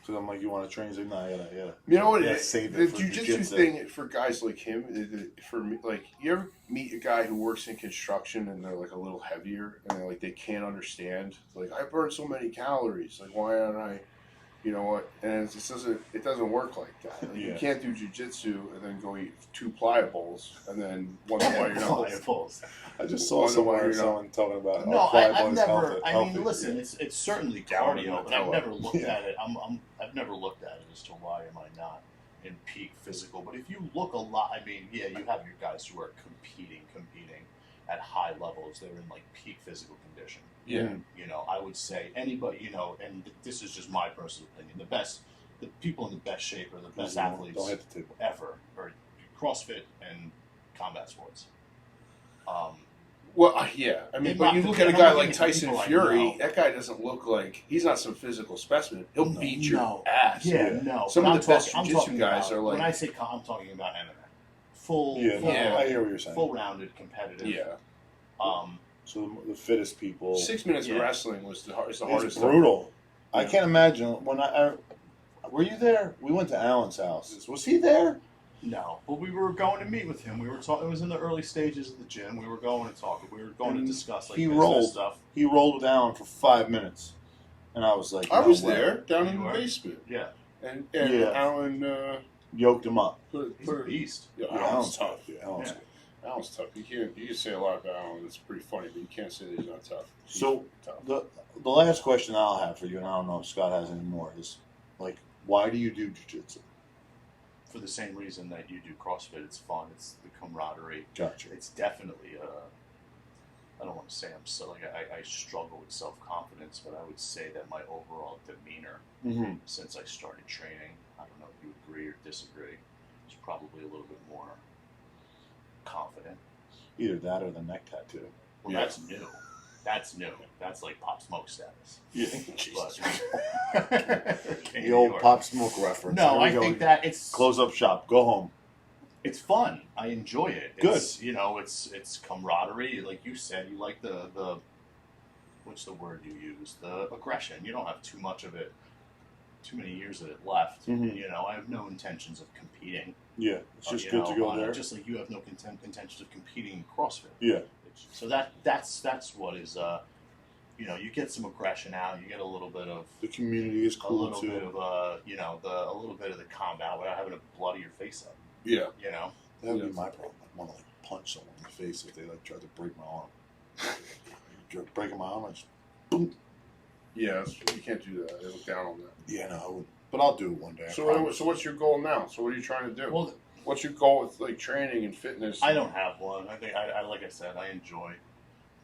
So I'm like, you want to train? He's like, no, I gotta. You know what? Save the it for jiu-jitsu thing for guys like him, for me, like you ever meet a guy who works in construction and they're like a little heavier and they can't understand. Like I burn so many calories. Like why aren't I? You know what? And it doesn't work like that. Like, you can't do jiu-jitsu and then go eat 2 pliables and then wonder why you're not. Pliables. I just saw someone talking about I've never. I mean, listen, it's certainly cardio, but I've never looked at it. I've never looked at it as to why am I not in peak physical. But if you look a lot, I mean, yeah, you have your guys who are competing at high levels. They're in like peak physical condition. Yeah. You know, I would say anybody, you know, and this is just my personal opinion, the people in the best shape are the best athletes ever, or CrossFit and combat sports. Well, yeah. I mean, but you look at a guy like Tyson Fury, that guy doesn't look like, he's not some physical specimen. He'll beat your ass. Yeah, no. Some of the best jiu-jitsu guys are like... When I say I'm talking about MMA. Full, I hear what you're saying. Full-rounded, competitive. Yeah. So the fittest people. 6 minutes of wrestling is the hardest. It's brutal. I can't imagine when I were you there? We went to Alan's house. Was he there? No, but we were going to meet with him. We were talking. It was in the early stages of the gym. We were going to talk. We were going to discuss like business stuff. He rolled with Alan for 5 minutes, and I was like, I was there down in the basement. Yeah, and Alan yoked him up. He's a beast. Yeah, Alan's tough. Alan's tough. You can say a lot about Alan. It's pretty funny, but you can't say that he's not tough. He's tough. The last question I'll have for you, and I don't know if Scott has any more, is like, why do you do jiu-jitsu? For the same reason that you do CrossFit. It's fun. It's the camaraderie. Gotcha. It's definitely I don't want to say I'm so like I struggle with self-confidence, but I would say that my overall demeanor since I started training, I don't know if you agree or disagree, is probably a little bit more confident. Either that or the neck tattoo. Well, that's new. That's new. That's like Pop Smoke status. Yeah. The old Pop Smoke reference. No, I think that it's close up shop. Go home. It's fun. I enjoy it. Good. It's, you know, it's camaraderie. Like you said, you like the what's the word you use? The aggression. You don't have too much of it. Too many years of it left. You know, I have no intentions of competing. Yeah, it's just good to go there. Just like you have no intentions of competing in CrossFit. Yeah. So that's what is you get some aggression out. You get a little bit of the community is cool a little too. bit of a little bit of the combat without having to bloody your face up. Yeah, that would be my problem. I want to like punch someone in the face if they like try to break my arm. Breaking my arm, I just boom. Yeah, you can't do that. They look down on that. Yeah, no, I wouldn't. But I'll do it one day. So what's your goal now? So what are you trying to do? Well, what's your goal with like training and fitness? I don't have one. I think I like I said, I enjoy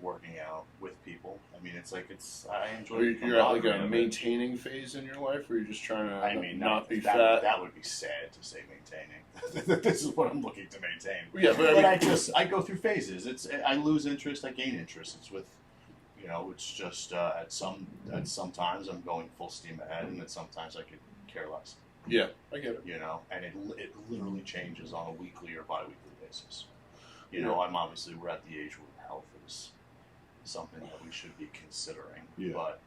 working out with people. I mean, I enjoy. You're at like a maintaining phase in your life, or you're just trying to not be fat. That would be sad to say maintaining. This is what I'm looking to maintain. Yeah, but I go through phases. I lose interest, I gain interest. It's with. It's just at sometimes I'm going full steam ahead, and at sometimes I could care less. Yeah, I get it. And it literally changes on a weekly or bi-weekly basis. I'm obviously we're at the age where health is something that we should be considering. Yeah. But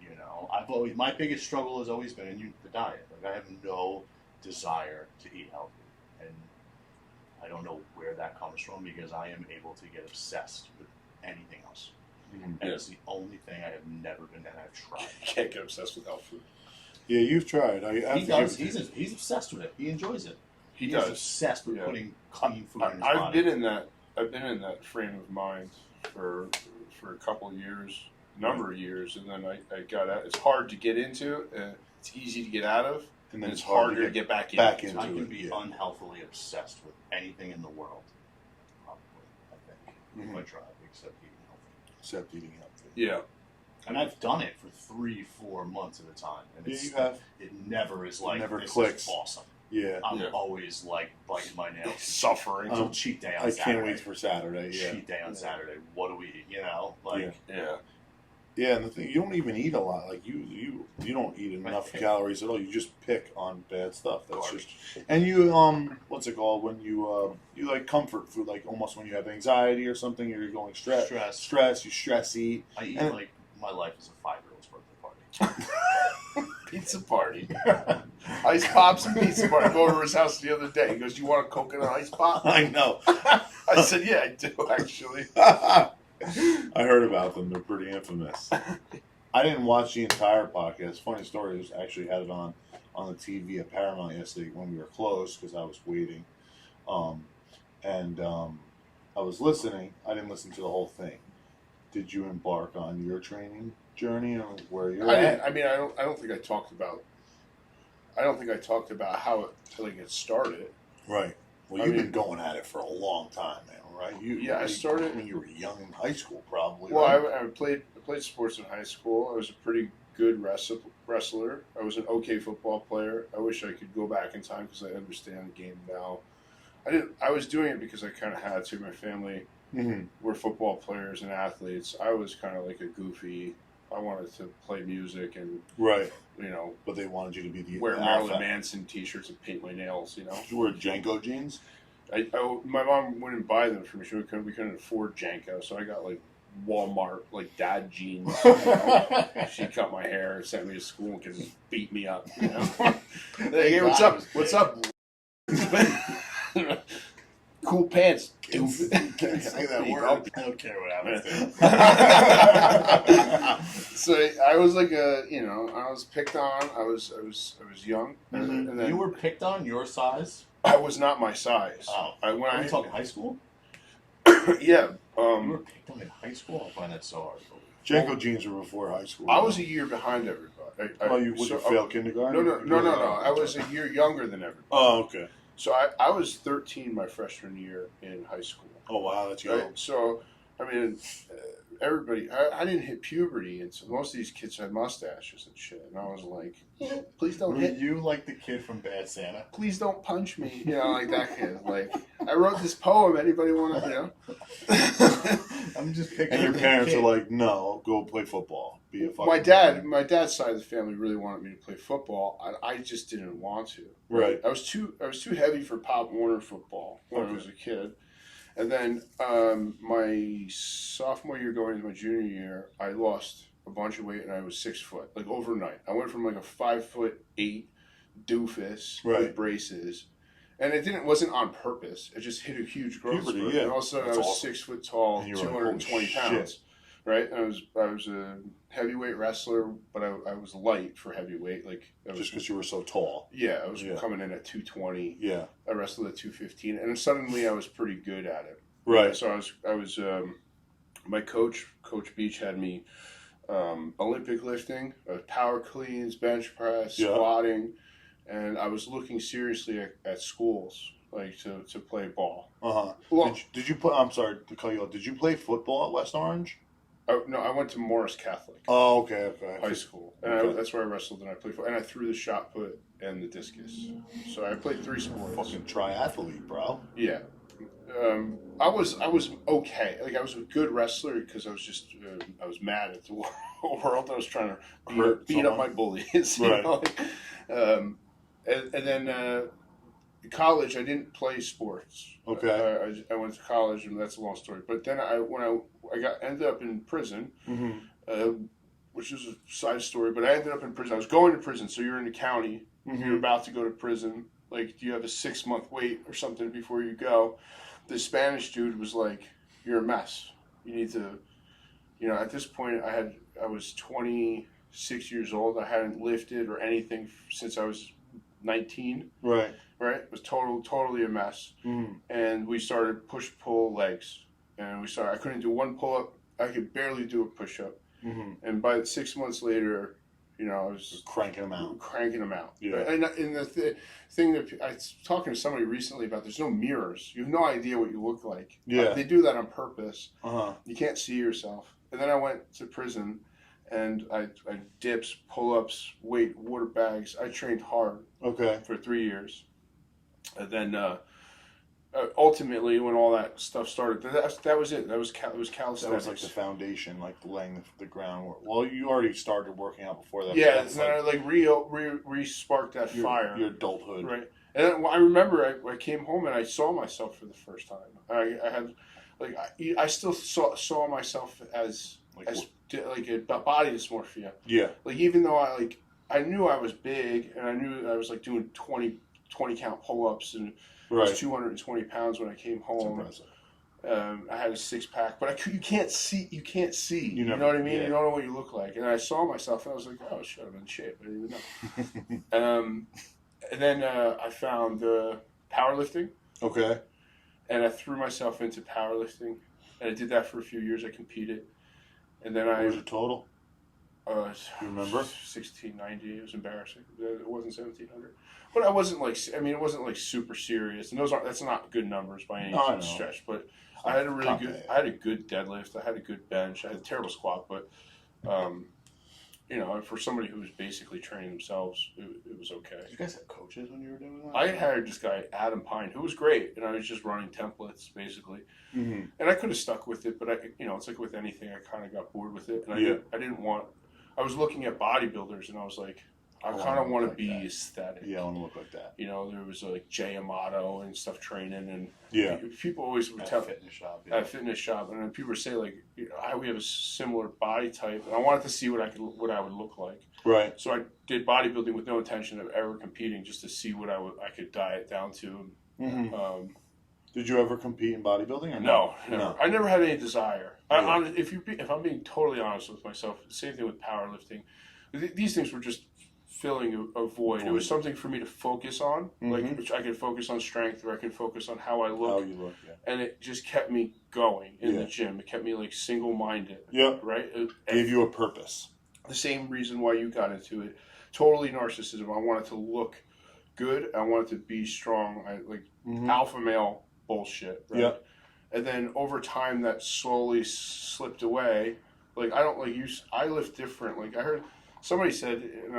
I've always my biggest struggle has always been the diet. Like I have no desire to eat healthy, and I don't know where that comes from because I am able to get obsessed with anything else. And it's the only thing I have never been, and I've tried. You can't get obsessed with health food. Yeah, you've tried. He does. He's obsessed with it. He enjoys it. He does. He's obsessed with putting clean food in his I've body. been in that frame of mind for a couple of years, number of years, and then I got out. It's hard to get into. It's easy to get out of, and then it's harder to get back into. I can be unhealthily obsessed with anything in the world. Probably, I think if I tried, except eating healthy. Yeah. And I've done it for 3-4 months at a time. And you have. It never is like, never this clicks. is awesome. Yeah. I'm always like biting my nails. Suffering. It's a cheat day on Saturday. I can't wait for Saturday. Yeah. Cheat day on Saturday. What do we eat? Yeah, and the thing, you don't even eat a lot. Like you don't eat enough calories at all. You just pick on bad stuff. That's just, and you what's it called when you like comfort food, like almost when you have anxiety or something, or you're going stress. You stress eat. I eat like my life is a 5-year-old's birthday party. Pizza party. Ice pops and pizza party. I go over to his house the other day. He goes, "You want a coconut ice pop?" I know. I said, "Yeah, I do actually." I heard about them. They're pretty infamous. I didn't watch the entire podcast. Funny story. I actually had it on the TV at Paramount yesterday when we were closed because I was waiting. I was listening. I didn't listen to the whole thing. Did you embark on your training journey or where you're at? I don't think I talked about. I don't think I talked about how it started. Right. Well, you've been going at it for a long time now. Right? I started when you were young in high school, probably. Well, right? I played sports in high school. I was a pretty good wrestler. I was an okay football player. I wish I could go back in time because I understand the game now. I was doing it because I kind of had to. My family were football players and athletes. I was kind of like a goofy. I wanted to play music and but they wanted you to be the wear Marilyn Manson T-shirts and paint my nails. Did you wear Janko jeans? My mom wouldn't buy them for me. We couldn't afford Janko, so I got like Walmart dad jeans. She cut my hair and sent me to school and just beat me up. Hey, what's up? What's up? Cool pants. Can't say that word. I don't care what happens. So I was like I was picked on. I was young. And then you were picked on your size? I was not my size. Oh. Are you talking high school? Yeah. You were picked on in high school? I find that so hard to believe. Janko jeans were before high school. I was a year behind everybody. You fail kindergarten? No. I was a year younger than everybody. Oh, okay. So I was 13 my freshman year in high school. Oh, wow, that's young. Right? So, I mean, everybody, I didn't hit puberty, and so most of these kids had mustaches and shit. And I was like, please don't hit. You like the kid from Bad Santa? Please don't punch me. Like that kid. Like, I wrote this poem. Anybody want to, I'm just picking. And your parents are like, no, go play football. Be a fucking my dad's side of the family really wanted me to play football. I just didn't want to. Right. I was too heavy for Pop Warner football when I was a kid. And then my sophomore year going into my junior year, I lost a bunch of weight and I was 6 foot, like overnight. I went from like a 5'8" doofus with braces. And it wasn't on purpose. It just hit a huge growth spurt. Yeah. And all of a sudden I was 6 foot tall, 220 pounds. right? I was a heavyweight wrestler, but I was light for heavyweight. Like just because you were so tall. Yeah, I was coming in at 220. Yeah, I wrestled at 215, and suddenly I was pretty good at it. Right. So I was my Coach Beach had me Olympic lifting, power cleans, bench press, squatting, and I was looking seriously at schools like to play ball. Well, did you play? I'm sorry to cut you off. Did you play football at West Orange? No, I went to Morris Catholic. Oh, okay. High school, and that's where I wrestled, and I played, and I threw the shot put and the discus. So I played 3 sports. Fucking triathlete, bro. Yeah. I was okay. Like I was a good wrestler because I was just I was mad at the world. I was trying to beat up my bullies. Right. And then college, I didn't play sports. Okay. I went to college, and that's a long story. But then when I ended up in prison, which is a side story. But I ended up in prison. I was going to prison. So you're in the county. You're about to go to prison. Like you have a 6-month wait or something before you go. The Spanish dude was like, "You're a mess. You need to." At this point, I was 26 years old. I hadn't lifted or anything since I was 19. Right. It was totally a mess. And we started push-pull legs. And I couldn't do one pull-up. I could barely do a push-up. And by 6 months later, I was cranking them out. Yeah. And the thing that I was talking to somebody recently about, there's no mirrors. You have no idea what you look like. Yeah. They do that on purpose. You can't see yourself. And then I went to prison, and I dips, pull-ups, weight, water bags. I trained hard. Okay. For 3 years. And then ultimately, when all that stuff started, that was it. It was calisthenics. That was like the foundation, like laying the groundwork. Well, you already started working out before that. Yeah, and then I re-sparked that fire. Your adulthood. Right. And then I remember I came home and I saw myself for the first time. I had, I still saw myself as a body dysmorphia. Yeah. Like even though I knew I was big and I knew I was like doing 20 count pull-ups and I was 220 pounds when I came home. That's impressive. I had a 6-pack, but you can't see. You can't see. You know what I mean? Yeah. You don't know what you look like. And I saw myself, and I was like, "Oh shit, I'm in shape." I didn't even know. And then I found powerlifting. Okay. And I threw myself into powerlifting, and I did that for a few years. I competed, and then What was your total? You remember? 1690. It was embarrassing. It wasn't 1700. But I wasn't it wasn't like super serious. And that's not good numbers by any stretch. But I had I had a good deadlift. I had a good bench. I had a terrible squat. But, for somebody who was basically training themselves, it was okay. Did you guys have coaches when you were doing that? I hired this guy, Adam Pine, who was great. And I was just running templates, basically. And I could have stuck with it. But, it's like with anything, I kind of got bored with it. And I didn't want... I was looking at bodybuilders, and I was like, I kind of want to be aesthetic. Yeah, I want to look like that. There was like Jay Amato and stuff training, and people always would tell fitness shop. At a fitness shop, and then people would say like, we have a similar body type, and I wanted to see what I would look like. Right. So I did bodybuilding with no intention of ever competing, just to see what I could diet down to. Did you ever compete in bodybuilding or no? No. I never had any desire. Yeah. If I'm being totally honest with myself, same thing with powerlifting. These things were just filling a void. It was something for me to focus on, which I could focus on strength, or I could focus on how I look. How you look, yeah. And it just kept me going in the gym. It kept me like single-minded. Yep. Right? It gave you a purpose. The same reason why you got into it. Totally narcissism. I wanted to look good. I wanted to be strong. Alpha male bullshit. Right? Yep. And then over time, that slowly slipped away. Like I don't I lift different. Like I heard somebody said, and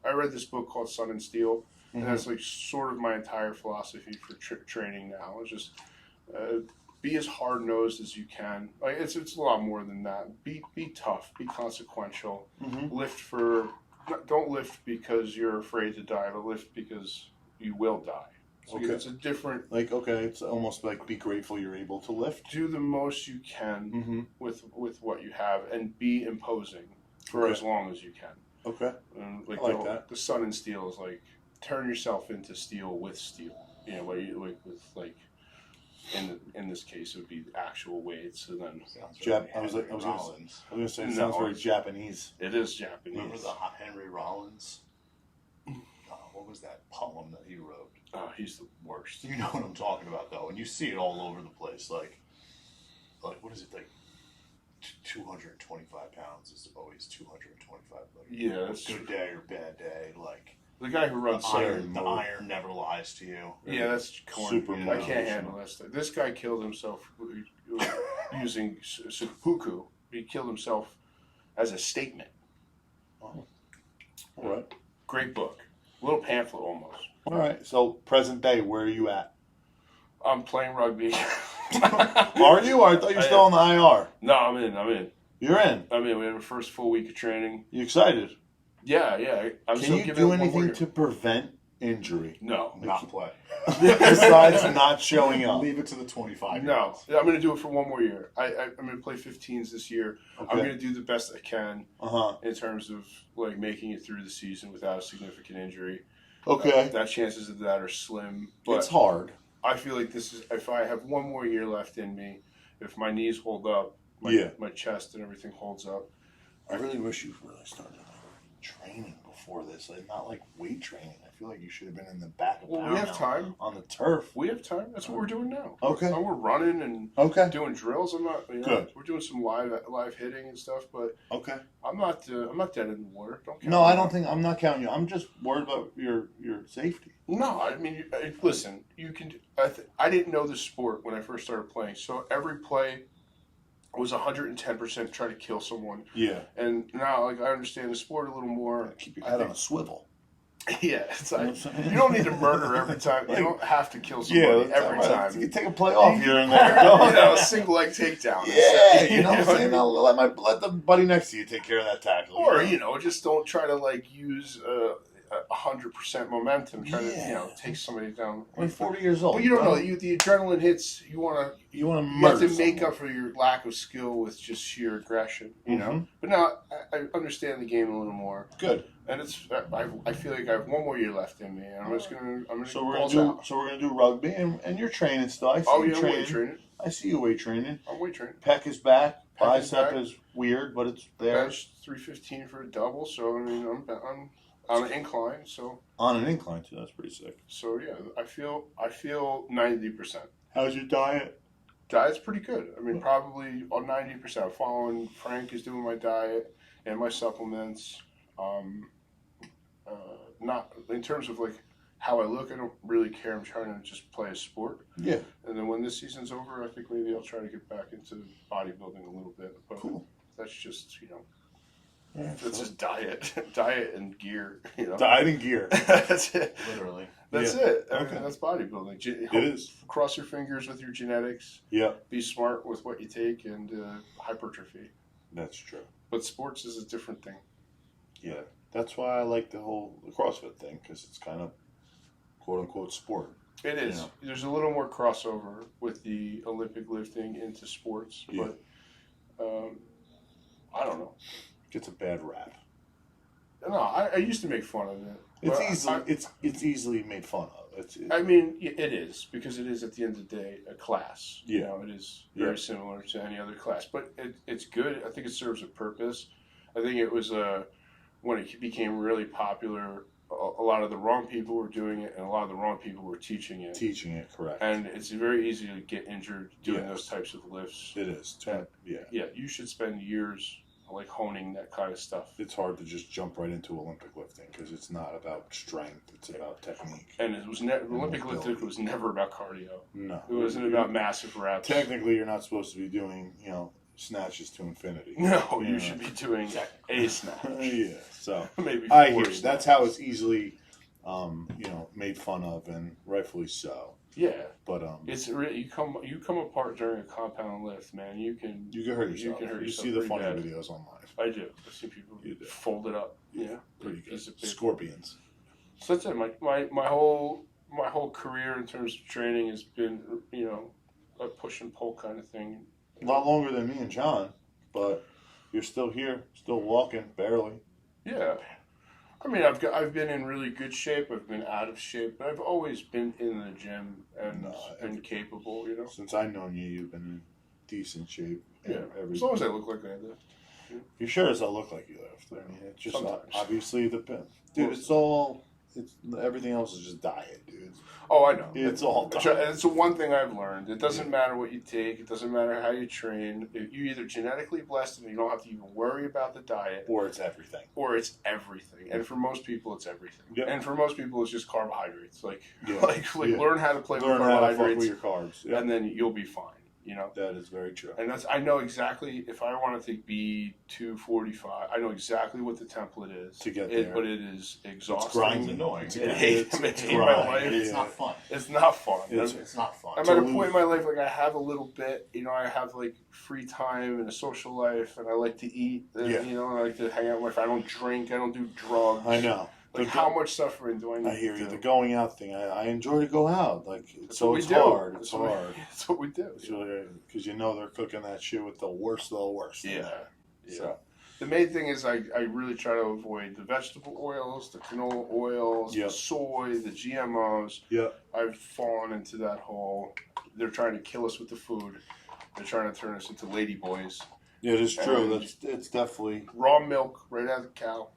I read this book called Sun and Steel, and that's like sort of my entire philosophy for training now. It's just be as hard nosed as you can. Like it's a lot more than that. Be tough. Be consequential. Don't lift because you're afraid to die, but lift because you will die. So it's a different... it's almost like be grateful you're able to lift. Do the most you can with what you have, and be imposing for as long as you can. Okay. And I like that. The Sun and Steel is like, turn yourself into steel with steel. in this case, it would be actual weights. And then I was going to say, it sounds very Japanese. It is Japanese. Remember the Henry Rollins? What was that poem that he wrote? Oh, he's the worst. You know what I'm talking about, though, and you see it all over the place. Like what is it, like 225 pounds is always 225. Like, yeah, that's good day or bad day. Like the guy who runs the iron never lies to you. Yeah, that's super. I can't handle this. This guy killed himself using seppuku. He killed himself as a statement. Oh. All right. Great book. Little pamphlet almost. All right. So present day, where are you at? I'm playing rugby. Are you? Or I thought you were still on the IR. No, I'm in. You're in? I'm in. We had our first full week of training. You excited? Yeah. Can you do anything to prevent injury? No. Not play. Besides not showing up. Leave it to the 25. No. I'm going to do it for one more year. I'm going to play 15s this year. Okay. I'm going to do the best I can Uh-huh. in terms of like making it through the season without a significant injury. Okay. That chances of that are slim. But It's hard. I feel like this is, if I have one more year left in me, if my knees hold up, my chest and everything holds up. I really wish you really started training before this. Like, not like weight training. I feel like you should have been in the back of Well, we have time. on the turf. We have time. That's what we're doing now. Okay. We're running and doing drills. I'm not. Good. We're doing some live hitting and stuff, but Okay. I'm not dead in the water. Don't count No, me I out. don't think I'm not counting you. I'm just worried about your safety. No, I mean, listen. You can. I didn't know the sport when I first started playing, so every play was 110% trying to kill someone. Yeah. And now, like, I understand the sport a little more. Keep your head on a swivel. Yeah, it's like you don't need to murder every time. You don't have to kill somebody every time. You can take a play off here and there. A single leg takedown. Yeah, you know what I'm saying? Let the buddy next to you take care of that tackle. Or just don't try to like use 100% momentum. Try to take somebody down. We're 40 years old. But you don't know. The adrenaline hits. You want to murder have to make someone. up for your lack of skill with just sheer aggression. You know. But now I understand the game a little more. Good. And I feel like I have one more year left in me, and I'm gonna. So we're gonna do rugby, and you're training still. I see you training. Weight training. I see you weight training. I'm weight training. Pec is back. Bicep back. is weird, but it's there. Bench 315 for a double. So I mean, I'm on an incline. So On an incline too. That's pretty sick. So yeah, I feel 90%. How's your diet? Diet's pretty good. I mean, probably on 90%. I'm following Frank is doing my diet and my supplements. Not in terms of like how I look. I don't really care. I'm trying to just play a sport. Yeah. And then when this season's over, I think maybe I'll try to get back into bodybuilding a little bit. But cool. That's just Yeah, that's just diet and gear. Diet and gear. That's it. Literally. That's it. I mean, that's bodybuilding. It is. Cross your fingers with your genetics. Yeah. Be smart with what you take and hypertrophy. That's true. But sports is a different thing. Yeah. That's why I like the whole CrossFit thing, because it's kind of quote-unquote sport. It is. There's a little more crossover with the Olympic lifting into sports. Yeah. But I don't know. Gets a bad rap. No, I used to make fun of it. It's easily made fun of. I mean, it is, because it is at the end of the day a class. Yeah. It is very similar to any other class, but it's good. I think it serves a purpose. I think it was when it became really popular, a lot of the wrong people were doing it, and a lot of the wrong people were teaching it. Teaching it, correct. And it's very easy to get injured doing those types of lifts. It is. Yeah, you should spend years like honing that kind of stuff. It's hard to just jump right into Olympic lifting because it's not about strength; it's about technique. And it was Olympic lifting was never about cardio. No, it wasn't about massive reps. Technically, you're not supposed to be doing snatches to infinity. No, you should be doing a snatch. Yeah, so maybe I hear you. That's how it's easily, made fun of, and rightfully so. Yeah, but it's really you come apart during a compound lift, man. You can hurt yourself. You see the funny videos online. I do. I see people fold it up. Yeah, pretty good. Scorpions. So that's it. My whole career in terms of training has been a push and pull kind of thing. A lot longer than me and John, but you're still here, still walking, barely. Yeah. I mean, I've been in really good shape. I've been out of shape, but I've always been in the gym and capable. You know, since I've known you, you've been in decent shape. Yeah, as long as I look like I lift. You sure as I look like you lift. I mean, it's just obviously dude. It's everything else is just diet, dude. Oh, I know. It's all diet. It's the one thing I've learned. It doesn't matter what you take. It doesn't matter how you train. You're either genetically blessed and you don't have to even worry about the diet, or it's everything. And for most people, it's everything. Yep. And for most people, it's just carbohydrates. Like Yeah. learn how to play with carbohydrates. Learn how to fuck with your carbs, and then you'll be fine. You know, that is very true. And I know exactly if I want to take B245, I know exactly what the template is to get there. But it is exhausting. It's grinding, annoying. I hate my life. It's not fun. It's not fun. It's not fun. I'm at a point in my life like I have a little bit. You know, I have like free time and a social life, and I like to eat. You know, and I like to hang out with my friends. I don't drink. I don't do drugs. I know. Like, how much suffering do I need? I hear you. To the going out thing. I enjoy to go out. Like, it's hard. It's hard. That's what we do. Because you know they're cooking that shit with the worst of the worst. Yeah. So the main thing is I really try to avoid the vegetable oils, the canola oils, the soy, the GMOs. Yeah. I've fallen into that hole. They're trying to kill us with the food. They're trying to turn us into lady boys. Yeah, it's true. It's definitely raw milk right out of the cow.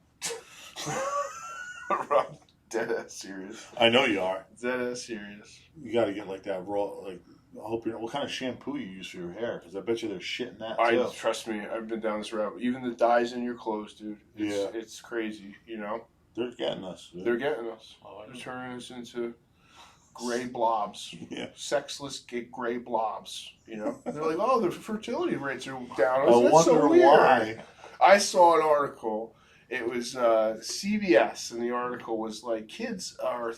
I'm dead ass serious. I know you are. Dead ass serious. You got to get like that raw. Like, I hope what kind of shampoo you use for your hair? Because I bet you there's shit in that. Trust me, I've been down this route. Even the dyes in your clothes, dude. It's crazy. You know. They're getting us. Dude. They're getting us. They're turning us into gray blobs. Yeah. Sexless gray blobs. You know. They're like, oh, the fertility rates are down. I wonder so weird. why. I saw an article. It was CBS, and the article was like, kids are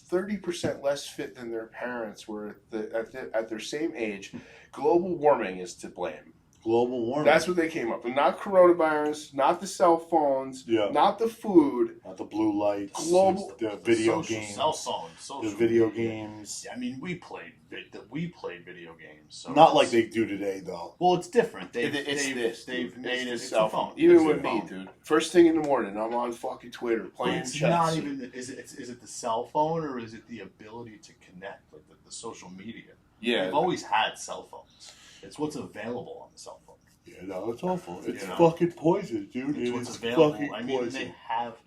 30% less fit than their parents were at their same age. Global warming is to blame. Global warming. That's what they came up with. Not coronavirus, not the cell phones, not the food. Not the blue lights. Global. The video games. Cell phones. The video games. I mean, we played video games. So not like they do today, though. Well, it's different. They've made it cell phone. Even with me, dude. First thing in the morning, I'm on fucking Twitter playing chess. Not even. Is it the cell phone or is it the ability to connect, like the social media? Yeah. We've always had cell phones. It's what's available on the cell phone. Yeah, no, it's awful. It's fucking poison, dude. It's what's available. I mean, poison. They have.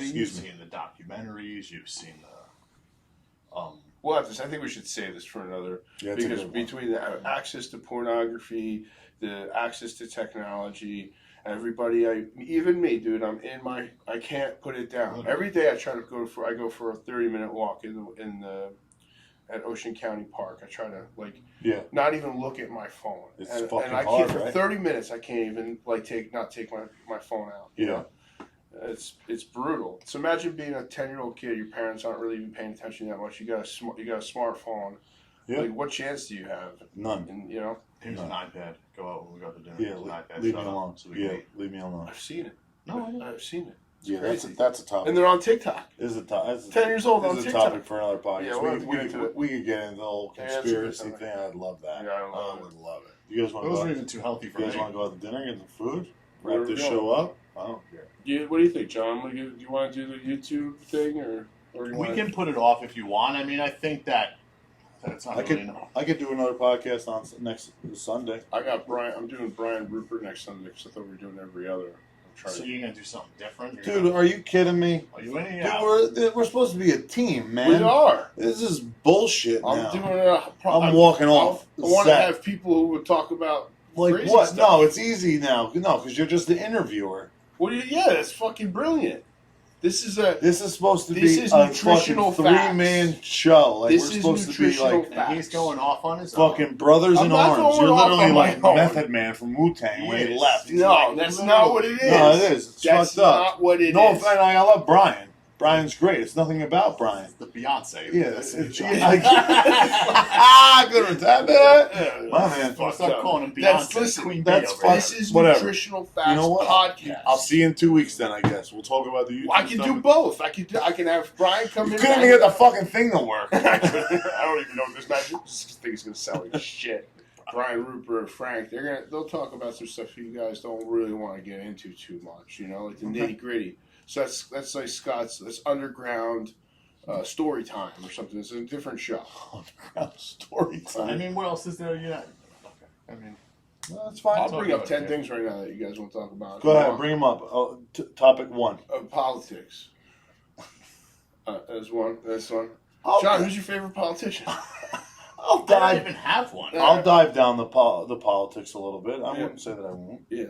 You've seen the documentaries. You've seen the. Well, I think we should say this for another because between the access to pornography, the access to technology, everybody, even me, dude, I can't put it down. Every day I go for a 30-minute walk at Ocean County Park. I try to not even look at my phone. It's and fucking I hard, can't right? for 30 minutes. I can't even take my phone out. You know? It's brutal. So imagine being a 10-year-old kid. Your parents aren't really even paying attention that much. You got a smartphone. Yeah. Like, what chance do you have? None. And, you know. Here's an iPad. Go out when we go to dinner. Yeah, leave me alone. Leave me alone. I've seen it. No, I've seen it. Yeah, that's a topic. And they're on TikTok. Is a 10 years old on TikTok. This is a topic for another podcast. Yeah, we could get into the whole conspiracy thing. I'd love that. Yeah, I would love it. You guys want to go? Those are even too healthy for me. You guys want to go out to dinner, get some food, wrap this show up? I don't care. What do you think, John? Do you want to do the YouTube thing, or we can put it off if you want. I mean, I think that it's not. I could do another podcast on next Sunday. I got Brian. I'm doing Brian Rupert next Sunday because I thought we were doing every other. So you're gonna do something different, dude? Are you kidding me? Are you in? Dude, we're supposed to be a team, man. We are. This is bullshit. I'm doing I'm walking off. I want to have people who would talk about like what? Stuff. No, it's easy now. No, because you're just the interviewer. That's fucking brilliant. This is supposed to be a fucking 3-man show. Like, this we're supposed to be like and he's going off on his fucking brothers in arms. You're literally like Method Man from Wu-Tang when he left. No, that's not what it is. No, it is. It's that's fucked up. Not what it is. No offense, I love Brian. Brian's great. It's nothing about Brian. It's the Beyonce. Good with that. My man. Stop calling him Beyonce. This is Nutritional Facts Podcast. I'll see you in 2 weeks then, I guess. We'll talk about the YouTube I can do both. I can have Brian come in. You couldn't even get the fucking thing to work. I don't even know if this thing's going to sell like shit. Brian Rupert, Frank, they'll talk about some stuff you guys don't really want to get into too much, like the nitty gritty. So that's like Scott's. That's underground story time or something. It's a different show. Underground story time. I mean, what else is there? Okay. I mean, no, that's fine. I'll bring up 10 things right now that you guys want to talk about. Go ahead, bring them up. Topic 1. Politics. That's one. John, who's your favorite politician? I don't even have one. I'll dive down the politics a little bit. I wouldn't say that I won't. Yeah.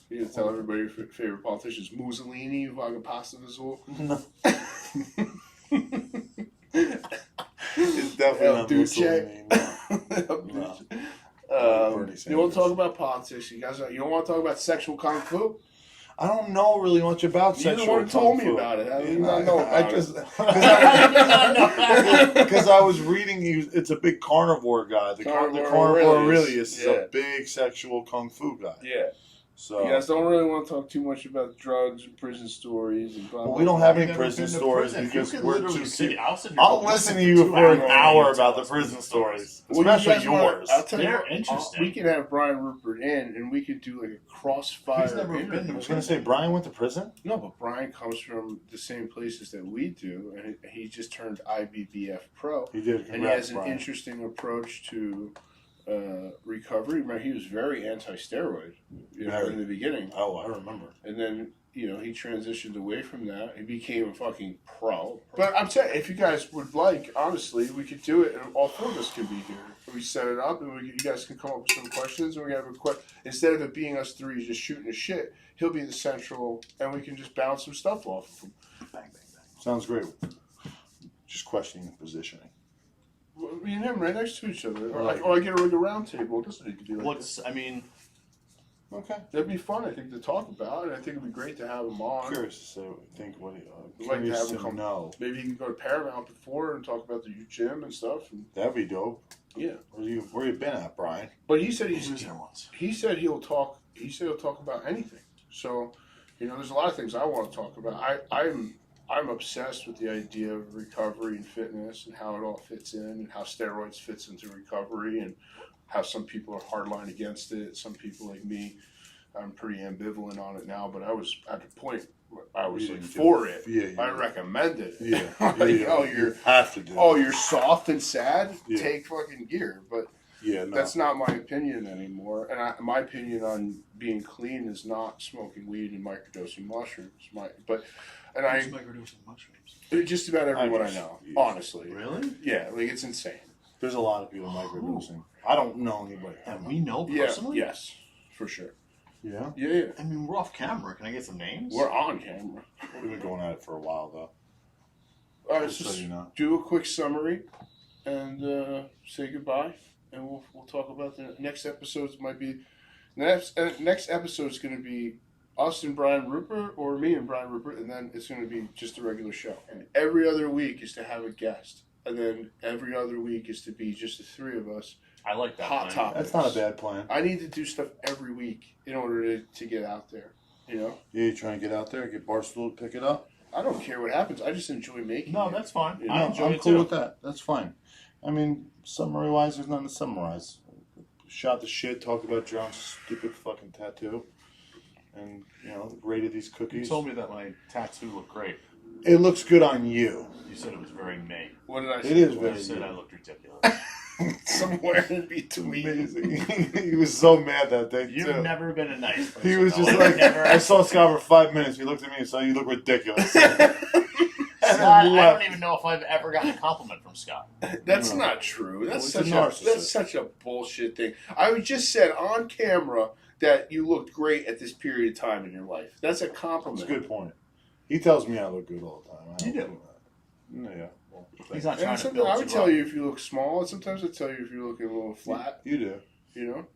You can tell everybody your favorite politician is Mussolini, fucking pasta visual. No. It's definitely not Mussolini. No. You want to talk about politics? You guys, you don't want to talk about sexual kung fu? I don't know really much about sexual kung fu. You told me about it. How do you not know about it? Because I was reading, it's a big carnivore guy. The carnivore Aurelius is a big sexual kung fu guy. Yeah. So you guys don't really want to talk too much about drugs and prison stories and blah, blah, we don't have any prison stories because we're too. I'll listen to you for an hour about the prison stories, especially yours. I'll tell you, interesting. We can have Brian Rupert in, and we could do like a crossfire. He's never been. I was going to say Brian went to prison. No, but Brian comes from the same places that we do, and he just turned IBBF pro. He did, and he has an interesting approach to recovery. Remember, he was very anti-steroid in the beginning. Oh, I remember. And then, he transitioned away from that. He became a fucking pro. But I'm saying, if you guys would like, honestly, we could do it, and all 4 of us can be here. We set it up, and you guys can come up with some questions, and we have instead of it being us 3 just shooting the shit, he'll be the central, and we can just bounce some stuff off of him. Bang, bang, bang. Sounds great. Just questioning the positioning. Me and him right next to each other. Or I get a round table. It doesn't need to be like okay. That'd be fun, I think, to talk about, and I think it'd be great to have him on. Curious to think what like to have him come. Know. Maybe he can go to Paramount before and talk about the gym and stuff. And, that'd be dope. Yeah. Where you been at, Brian? But he said he'll talk. He said he'll talk about anything. So, there's a lot of things I want to talk about. I'm obsessed with the idea of recovery and fitness and how it all fits in and how steroids fits into recovery and how some people are hardline against it. Some people like me, I'm pretty ambivalent on it now, but I was at the point where I was for it. Yeah, I recommended it. Yeah. You have to do it. Oh, you're soft and sad? Yeah. Take fucking gear. But that's not my opinion anymore. And my opinion on being clean is not smoking weed and microdosing mushrooms. Microdosing mushrooms? Just about everyone I know, honestly. Really? Yeah, it's insane. There's a lot of people microdosing. I don't know anybody. And we know personally? Yes, for sure. Yeah? Yeah. I mean, we're off camera. Can I get some names? We're on camera. We've been going at it for a while, though. All right, just do a quick summary and say goodbye, and we'll talk about the next episodes. Next episode is going to be us and Brian Rupert, or me and Brian Rupert, and then it's going to be just a regular show. And every other week is to have a guest, and then every other week is to be just the 3 of us. I like that. Hot topics. That's not a bad plan. I need to do stuff every week in order to get out there. Yeah, you trying to get out there, get Barstool to pick it up? I don't care what happens. I just enjoy making it. No, that's fine. I'm cool with that. That's fine. I mean, summary-wise, there's nothing to summarize. Shot the shit, talked about John's stupid fucking tattoo, and, rated these cookies. You told me that my tattoo looked great. It looks good on you. You said it was very me. What did I say? It is very good. You said I looked ridiculous. Somewhere in between. Amazing. He was so mad that day, You've never been a nice person. He was just like, I saw Scott for 5 minutes. He looked at me and said, you look ridiculous. Scott, I don't even know if I've ever gotten a compliment from Scott. That's not true. That's such a bullshit thing. I just said on camera that you looked great at this period of time in your life. That's a compliment. That's a good point. He tells me I look good all the time. You do. Yeah. Well, he's not trying to build I would tell you if you look small, and sometimes I tell you if you're looking a little flat. You do.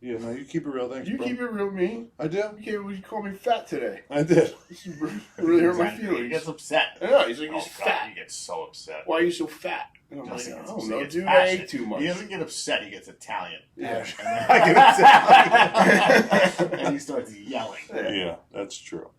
Yeah, no, you keep it real. Thanks, You keep it real, me. I do. You call me fat today. I did. This really hurt my feelings. He gets upset. I know. He's like, he's fat. He gets so upset. Why are you so fat? And I'm Just like, gets I don't upset. know, He gets dude. I passionate. ate too much. He doesn't get upset. He gets Italian. Yeah. I get upset. And he starts yelling. Yeah, that's true.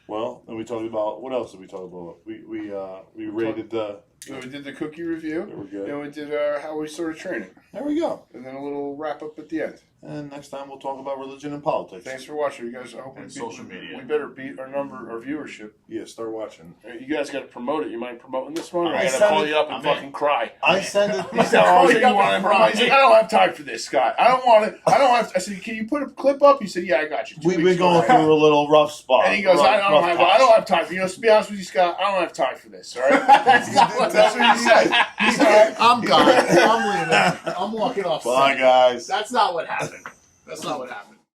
Well, then we talked about, what else did we talk about? We rated the So we did the cookie review. They were good. And we did how we started training. There we go. And then a little wrap up at the end. And next time we'll talk about religion and politics. Thanks for watching, you guys. I hope And social media. We better beat our viewership. Yeah, start watching. You guys got to promote it. You mind promoting this one? Or I I got to call you up and fucking cry. I send it. He said, "Oh, you want to promote?" He's like, "I don't have time for this, Scott. I don't want it. I don't have." I said, "Can you put a clip up?" He said, "Yeah, I got you." We've been going through a little rough spot. And he goes, I don't have time for you know, to be honest with you, Scott, I don't have time for this, all right? That's what he said. He said, I'm gone. I'm leaving. I'm walking off. Bye, guys. That's not what happened. That's not what happened.